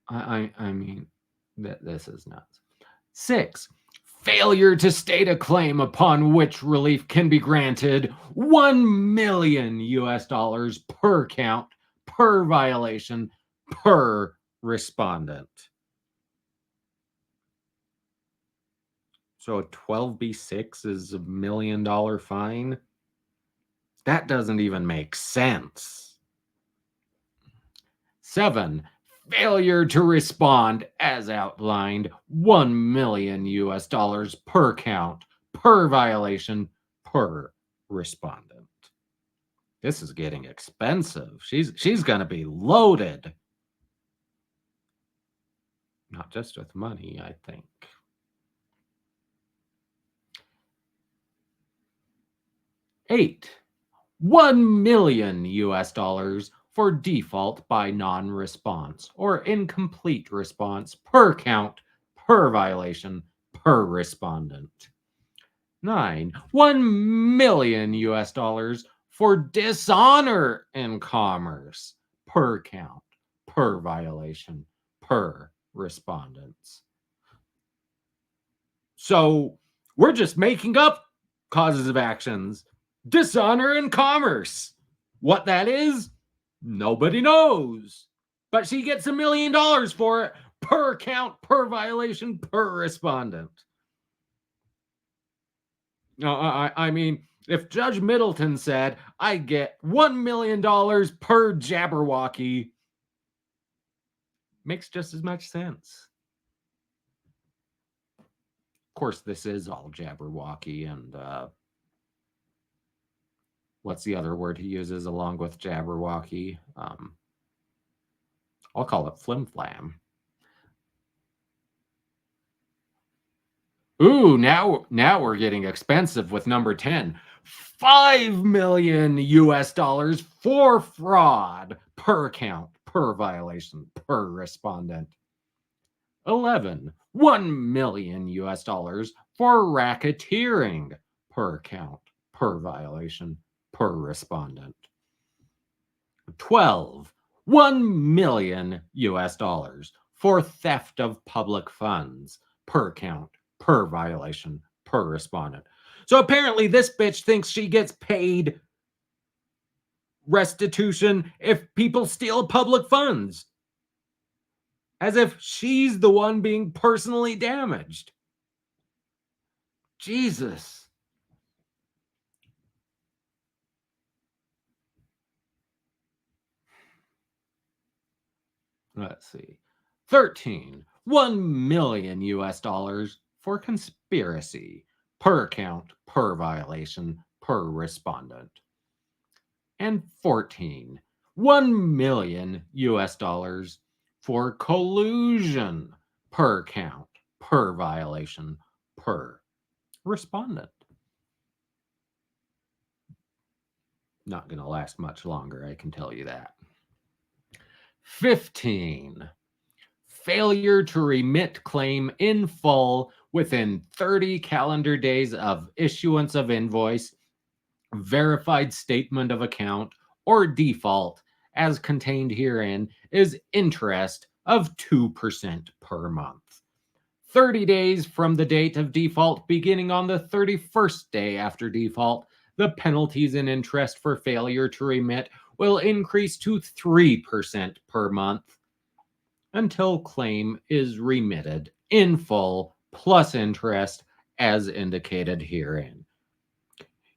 I mean, this is nuts. 6. Failure to state a claim upon which relief can be granted, $1 million per count, per violation, per respondent. So a 12B6 is $1 million fine? That doesn't even make sense. 7, failure to respond as outlined, $1 million per count, per violation, per respondent. This is getting expensive. She's going to be loaded. Not just with money, I think. 8, $1 million for default by non-response or incomplete response per count, per violation, per respondent. 9, $1 million for dishonor in commerce per count, per violation, per respondents. So we're just making up causes of actions. Dishonor in commerce. What that is, nobody knows. But she gets $1 million for it per count, per violation, per respondent. No, I mean, if Judge Middleton said, I get $1 million per Jabberwocky, makes just as much sense. Of course, this is all Jabberwocky, and what's the other word he uses along with Jabberwocky? I'll call it flim-flam. Ooh, now we're getting expensive with number 10. $5 million for fraud per count, per violation, per respondent. 11, $1 million for racketeering per count, per violation, per respondent. 12, $1 million for theft of public funds per count, per violation, per respondent. So apparently this bitch thinks she gets paid restitution if people steal public funds, as if she's the one being personally damaged. Jesus. Let's see. 13, $1 million for conspiracy per count, per violation, per respondent. And 14, $1 million for collusion per count, per violation, per respondent. Not going to last much longer, I can tell you that. 15, failure to remit claim in full within 30 calendar days of issuance of invoice, verified statement of account, or default, as contained herein, is interest of 2% per month. 30 days from the date of default, beginning on the 31st day after default, the penalties and interest for failure to remit will increase to 3% per month until claim is remitted in full plus interest as indicated herein.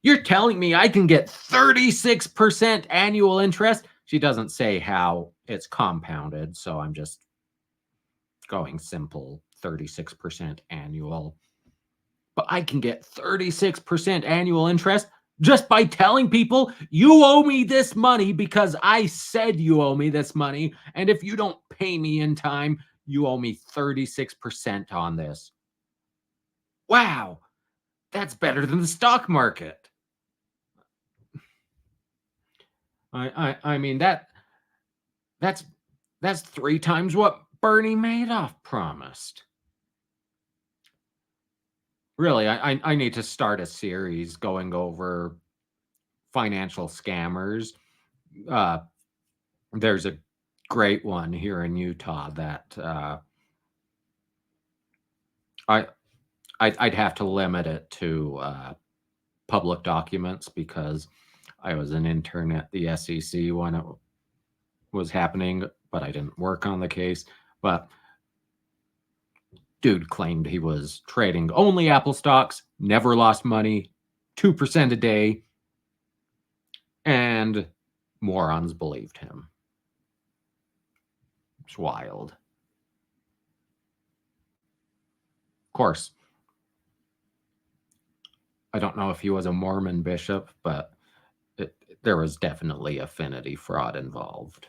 You're telling me I can get 36% annual interest? She doesn't say how it's compounded, so I'm just going simple, 36% annual. But I can get 36% annual interest just by telling people, you owe me this money because I said you owe me this money. And if you don't pay me in time, you owe me 36% on this. Wow, that's better than the stock market. I mean, that's 3 times what Bernie Madoff promised. Really, I need to start a series going over financial scammers. There's a great one here in Utah that I'd have to limit it to public documents because I was an intern at the SEC when it was happening, but I didn't work on the case. But Dude claimed he was trading only Apple stocks, never lost money, 2% a day, and morons believed him. It's wild. Of course, I don't know if he was a Mormon bishop, but there was definitely affinity fraud involved.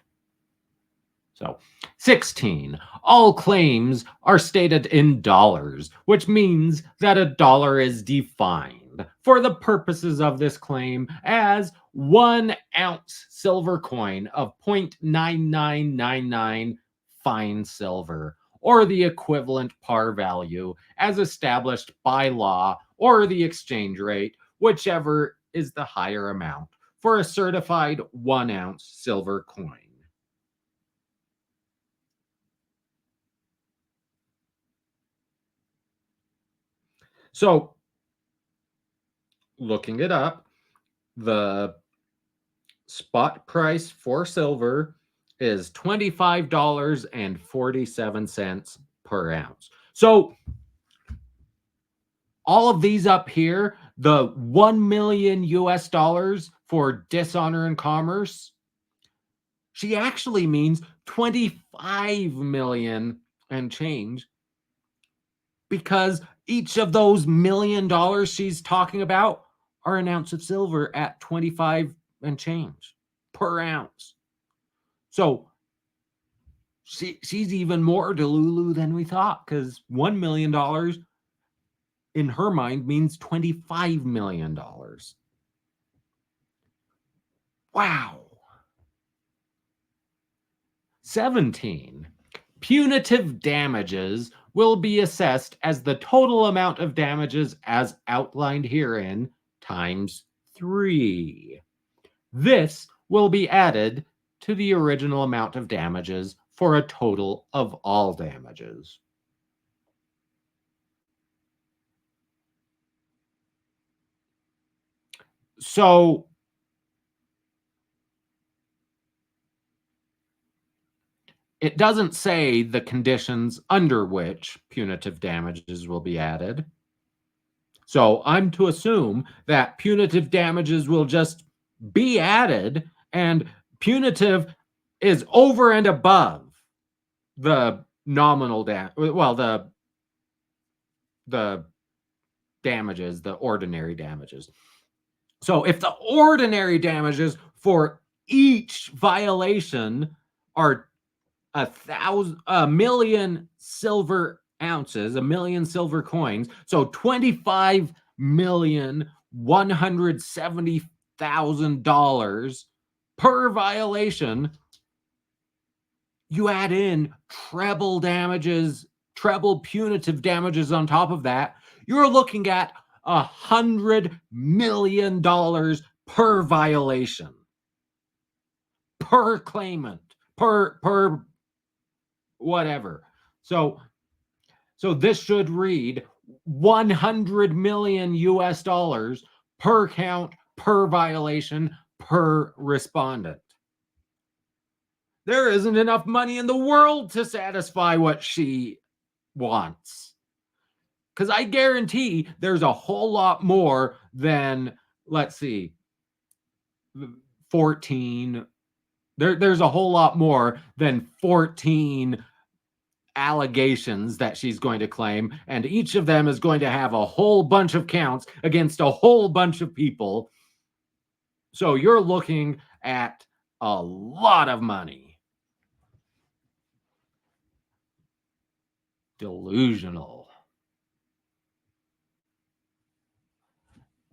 So, 16. All claims are stated in dollars, which means that a dollar is defined for the purposes of this claim as 1 ounce silver coin of 0.9999 fine silver, or the equivalent par value as established by law, or the exchange rate, whichever is the higher amount, for a certified 1 ounce silver coin. So, looking it up, the spot price for silver is $25.47 per ounce. So, all of these up here, the 1 million US dollars for Dishonor and Commerce, she actually means 25 million and change, because each of those $1 million she's talking about are an ounce of silver at 25 and change per ounce. So she's even more Delulu than we thought, because $1 million in her mind means $25 million. Wow. 17. Punitive damages will be assessed as the total amount of damages as outlined herein times 3. This will be added to the original amount of damages for a total of all damages. So it doesn't say the conditions under which punitive damages will be added. So I'm to assume that punitive damages will just be added, and punitive is over and above the nominal the damages, the ordinary damages. So if the ordinary damages for each violation are 1,000,000 silver ounces, 1,000,000 silver coins, so $25,170,000 per violation, you add in treble damages, treble punitive damages on top of that, you're looking at $100 million per violation, per claimant, per whatever. So this should read 100 million US dollars per count, per violation, per respondent. There isn't enough money in the world to satisfy what she wants. Because I guarantee there's a whole lot more than, let's see, 14. There's a whole lot more than 14 allegations that she's going to claim, and each of them is going to have a whole bunch of counts against a whole bunch of people. So you're looking at a lot of money. Delusional.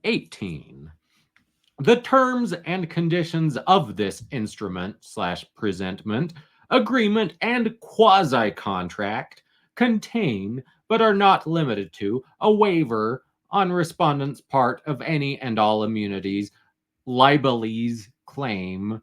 18. The terms and conditions of this instrument/presentment, agreement, and quasi-contract contain, but are not limited to, a waiver on respondent's part of any and all immunities, libelese claim,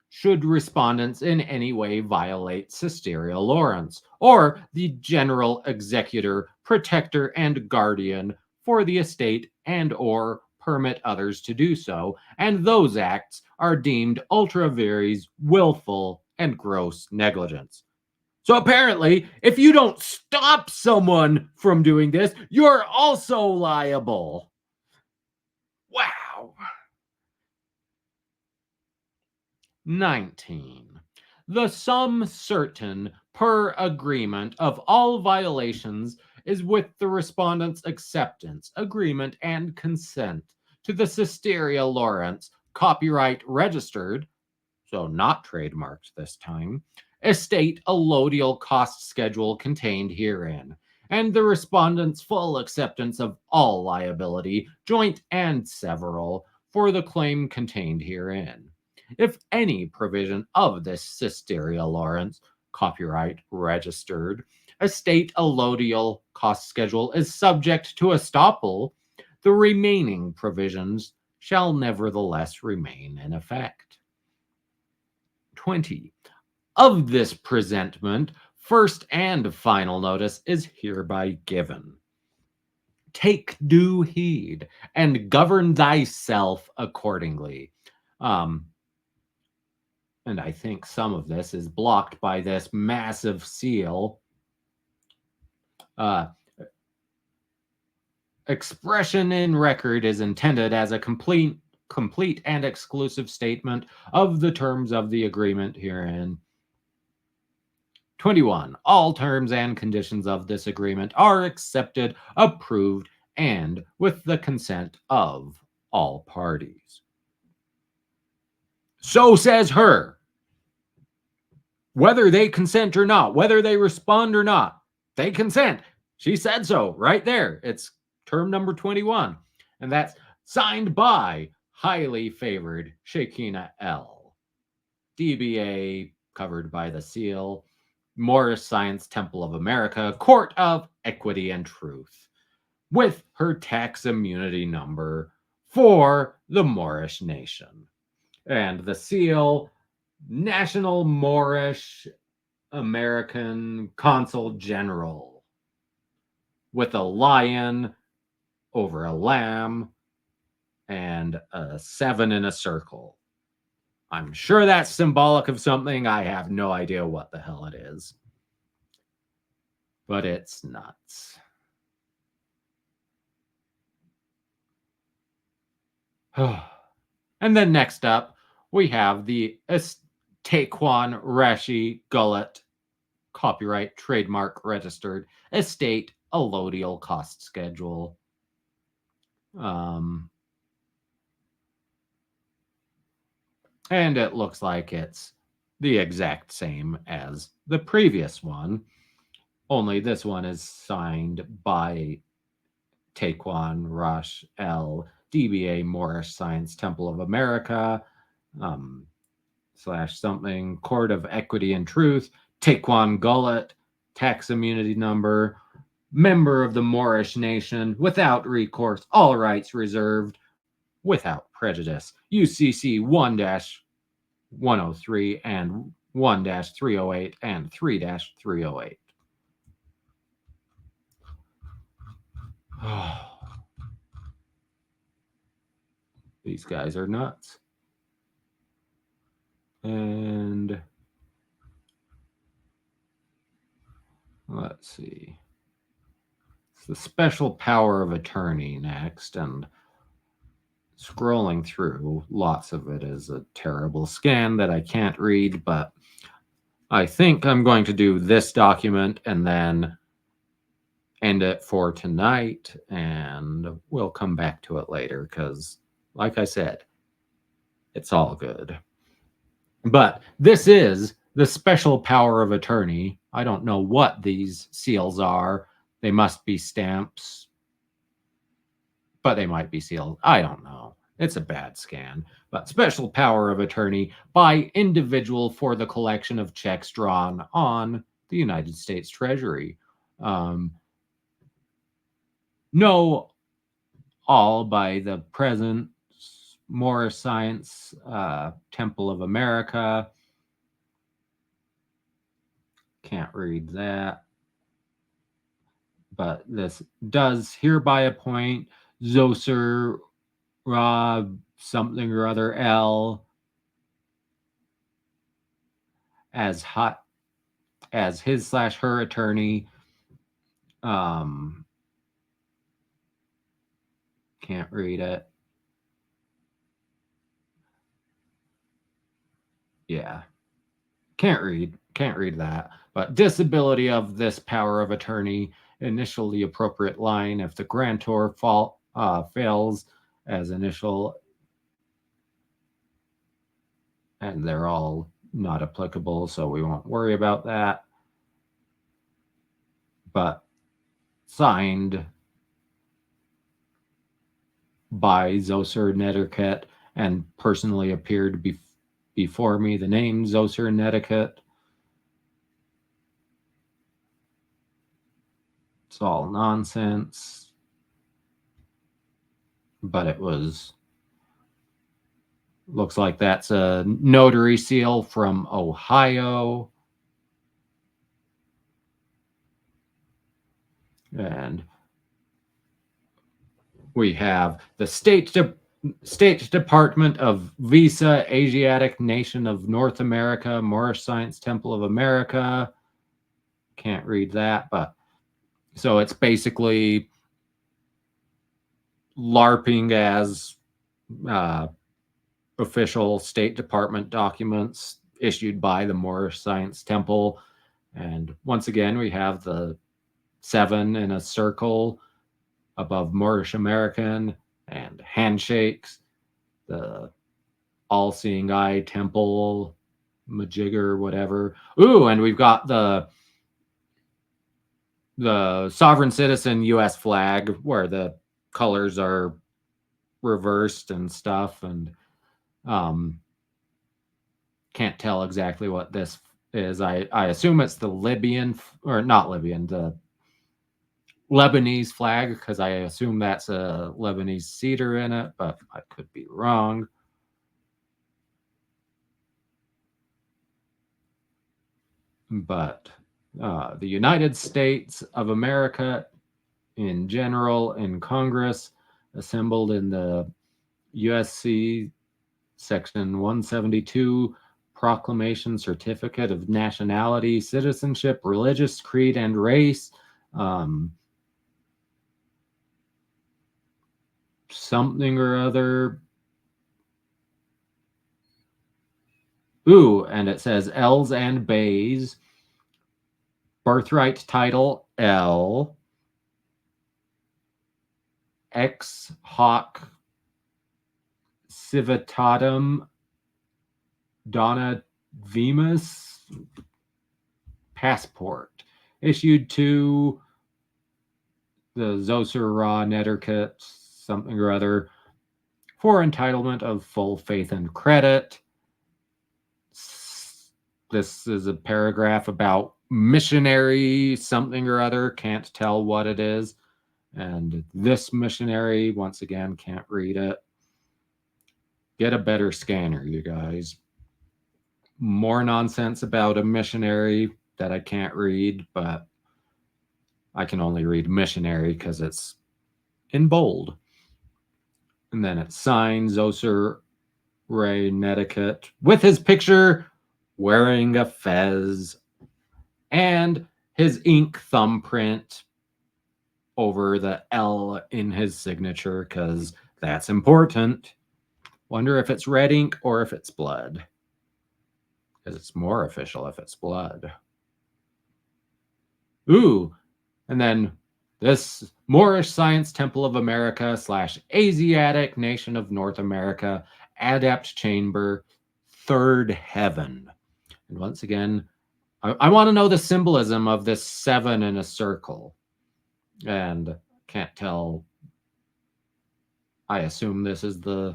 should respondents in any way violate Sisteria Lawrence, or the general executor, protector, and guardian for the estate, and or permit others to do so, and those acts are deemed ultra vires, willful, and gross negligence. So apparently, if you don't stop someone from doing this, you're also liable. Wow. 19. The sum certain per agreement of all violations is with the respondent's acceptance, agreement, and consent to the Cisteria Lawrence copyright registered, so not trademarked this time, estate allodial cost schedule contained herein, and the respondent's full acceptance of all liability, joint and several, for the claim contained herein. If any provision of this Cisteria Lawrence copyright registered estate allodial cost schedule is subject to estoppel, the remaining provisions shall nevertheless remain in effect. 20. Of this presentment, first and final notice is hereby given. Take due heed and govern thyself accordingly. And I think some of this is blocked by this massive seal. Expression in record is intended as a complete and exclusive statement of the terms of the agreement herein. 21. All terms and conditions of this agreement are accepted, approved, and with the consent of all parties. So says her. Whether they consent or not, whether they respond or not, they consent. She said so right there. It's term number 21. And that's signed by highly favored Shakina L. DBA covered by the seal. Morish Temple of America, Court of Equity and Truth, with her tax immunity number for the Moorish nation. And the seal, National Moorish American Consul General, with a lion over a lamb and a 7 in a circle. I'm sure that's symbolic of something. I have no idea what the hell it is. But it's nuts. And then next up, we have the Taekwon Rashi Gullet copyright trademark registered estate allodial cost schedule. And it looks like it's the exact same as the previous one, only this one is signed by Taekwon Rush L. DBA Moorish Science Temple of America / something Court of Equity and Truth, Taekwon Gullet, tax immunity number, member of the Moorish nation, without recourse, all rights reserved, without prejudice. UCC 1-103 and 1-308 and 3-308. These guys are nuts. And let's see. It's the special power of attorney next, and scrolling through, lots of it is a terrible scan that I can't read, but I think I'm going to do this document and then end it for tonight, and we'll come back to it later because, like I said, it's all good. But this is the special power of attorney. I don't know what these seals are. They must be stamps, but they might be sealed. I don't know. It's a bad scan. But special power of attorney by individual for the collection of checks drawn on the United States Treasury. No, all by the present Moorish Science Temple of America. Can't read that. But this does hereby appoint Zoser Rob something or other L as as his/her attorney. Can't read it. Yeah. Can't read that. But disability of this power of attorney, initial the appropriate line if the grantor fails as initial, and they're all not applicable, so we won't worry about that. But signed by Zoser Netiquette and personally appeared before me. The name Zoser Netiquette. It's all nonsense. But it was, looks like that's a notary seal from Ohio. And we have the State Department of Visa, Asiatic Nation of North America, Morish Science Temple of America. Can't read that, but so it's basically LARPing as official State Department documents issued by the Morish Science Temple. And once again, we have the 7 in a circle above Moorish American and handshakes, the all-seeing eye temple, majigger, whatever. Ooh, and we've got the sovereign citizen U.S. flag where the colors are reversed and stuff, and can't tell exactly what this is. I assume it's the Libyan, or not Libyan, the Lebanese flag, because I assume that's a Lebanese cedar in it, but I could be wrong. But the United States of America in general, in Congress, assembled in the USC Section 172, Proclamation, Certificate of Nationality, Citizenship, Religious Creed, and Race. Something or other. Ooh, and it says L's and Bays. Birthright title L. Ex hoc civitatem dona vimus. Passport issued to the Zoser Raw Netiquette, something or other, for entitlement of full faith and credit. This is a paragraph about missionary something or other, can't tell what it is. And this missionary, once again, can't read it. Get a better scanner, you guys. More nonsense about a missionary that I can't read, but I can only read missionary because it's in bold. And then it's signed Zoser Ray Netiquette with his picture wearing a fez and his ink thumbprint over the L in his signature, because that's important. Wonder if it's red ink or if it's blood, because it's more official if it's blood. Ooh, and then this Moorish Science Temple of America / Asiatic Nation of North America, Adept Chamber, Third Heaven. And once again, I want to know the symbolism of this 7 in a circle. And can't tell. I assume this is the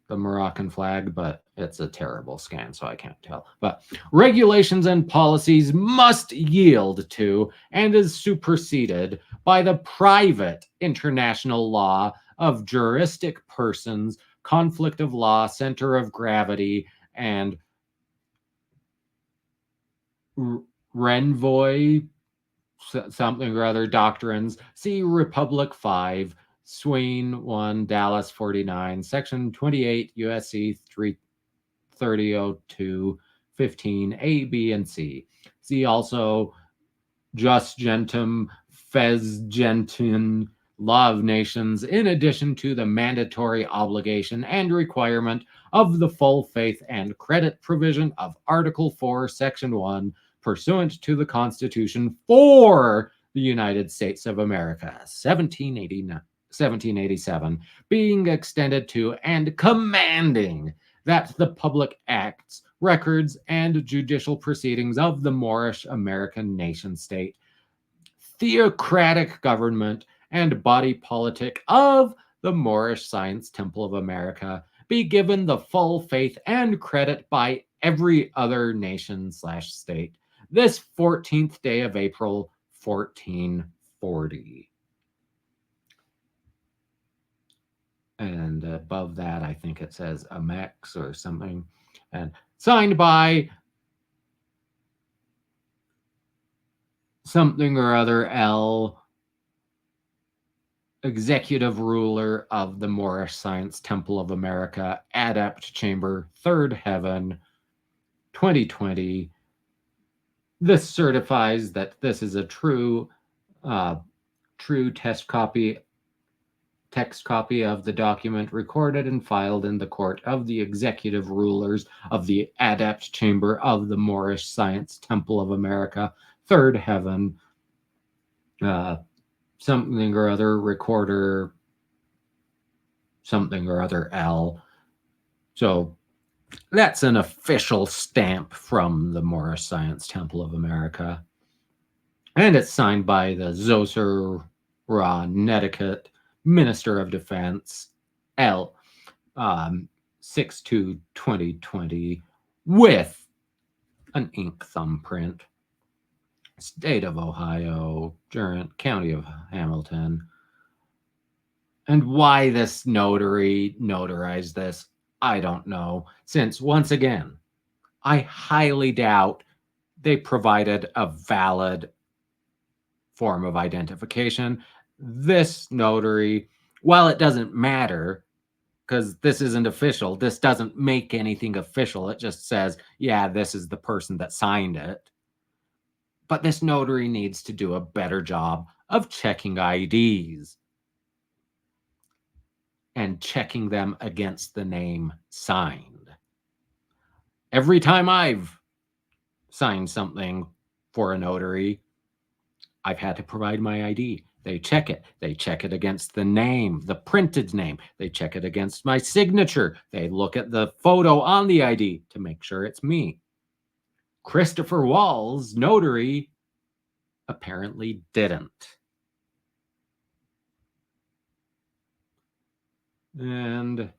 Moroccan flag, but it's a terrible scan, so I can't tell. But regulations and policies must yield to and is superseded by the private international law of juristic persons, conflict of law, center of gravity, and renvoy something or other doctrines. See Republic 5, Swain 1, Dallas 49, Section 28, USC 3002, 15, A, B, and C. See also Jus Gentem, Fes Gentum, Law of Nations, in addition to the mandatory obligation and requirement of the full faith and credit provision of Article 4, Section 1, pursuant to the Constitution for the United States of America, 1787, being extended to and commanding that the public acts, records, and judicial proceedings of the Moorish American nation state, theocratic government, and body politic of the Moorish Science Temple of America be given the full faith and credit by every other nation/state this 14th day of April, 1440. And above that, I think it says Amex or something. And signed by something or other L, executive ruler of the Moorish Science Temple of America, Adept Chamber, Third Heaven, 2020. This certifies that this is a true text copy of the document recorded and filed in the court of the executive rulers of the Adept Chamber of the Moorish Science Temple of America, Third Heaven, something or other recorder, something or other L. So that's an official stamp from the Moorish Science Temple of America. And it's signed by the Zoser Ra Netiquette Minister of Defense, L, 6/2/2020, with an ink thumbprint. State of Ohio, Durant, County of Hamilton. And why this notary notarized this, I don't know. Since, once again, I highly doubt they provided a valid form of identification. This notary, while it doesn't matter, because this isn't official, this doesn't make anything official. It just says, yeah, this is the person that signed it. But this notary needs to do a better job of checking IDs and checking them against the name signed. Every time I've signed something for a notary, I've had to provide my ID. They check it. They check it against the name, the printed name. They check it against my signature. They look at the photo on the ID to make sure it's me. Christopher Wall's notary apparently didn't. And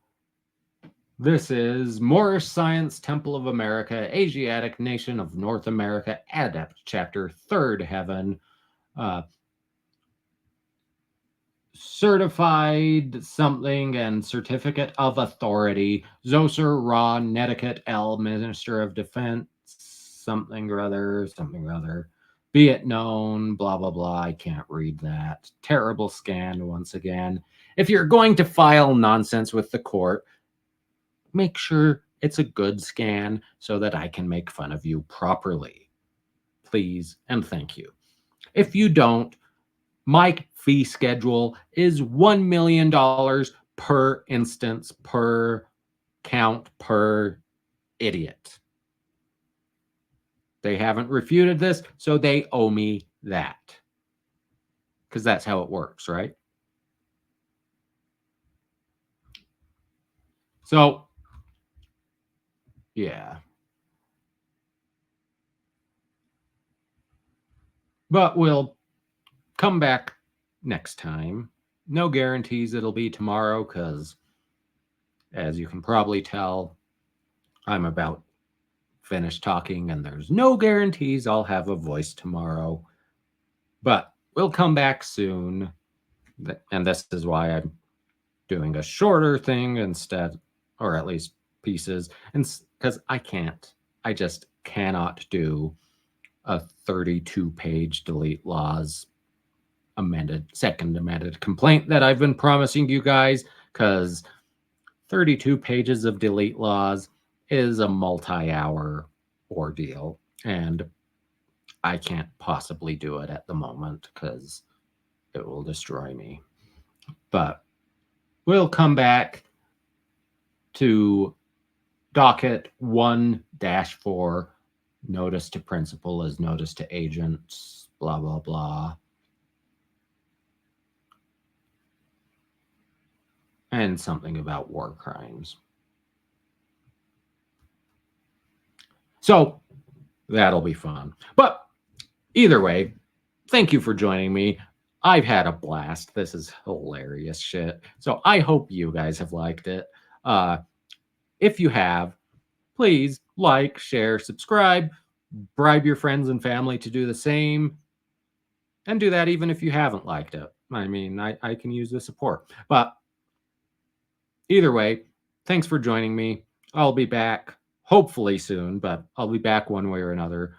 this is Moorish Science Temple of America, Asiatic Nation of North America, Adept Chapter, Third Heaven, certified something and certificate of authority, Zoser Ra Netiquette L, Minister of Defense, something or other, be it known, blah, blah, blah. I can't read that. Terrible scan once again. If you're going to file nonsense with the court, make sure it's a good scan so that I can make fun of you properly. Please and thank you. If you don't, my fee schedule is $1 million per instance, per count, per idiot. They haven't refuted this, so they owe me that. Because that's how it works, right? So, yeah. But we'll come back next time. No guarantees it'll be tomorrow, because as you can probably tell, I'm about finished talking, and there's no guarantees I'll have a voice tomorrow. But we'll come back soon. And this is why I'm doing a shorter thing instead, or at least pieces, and because I just cannot do a 32-page delete laws second amended complaint that I've been promising you guys, because 32 pages of delete laws is a multi-hour ordeal, and I can't possibly do it at the moment because it will destroy me. But we'll come back to docket 1-4, notice to principal as notice to agents, blah, blah, blah. And something about war crimes. So that'll be fun. But either way, thank you for joining me. I've had a blast. This is hilarious shit. So I hope you guys have liked it. If you have, please like, share, subscribe, bribe your friends and family to do the same. And do that even if you haven't liked it. I mean, I can use the support. But either way, thanks for joining me. I'll be back hopefully soon, but I'll be back one way or another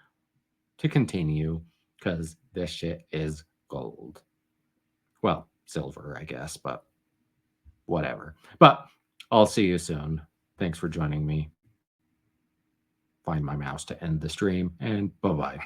to continue because this shit is gold. Well, silver, I guess, but whatever. But I'll see you soon. Thanks for joining me. Find my mouse to end the stream, and bye-bye.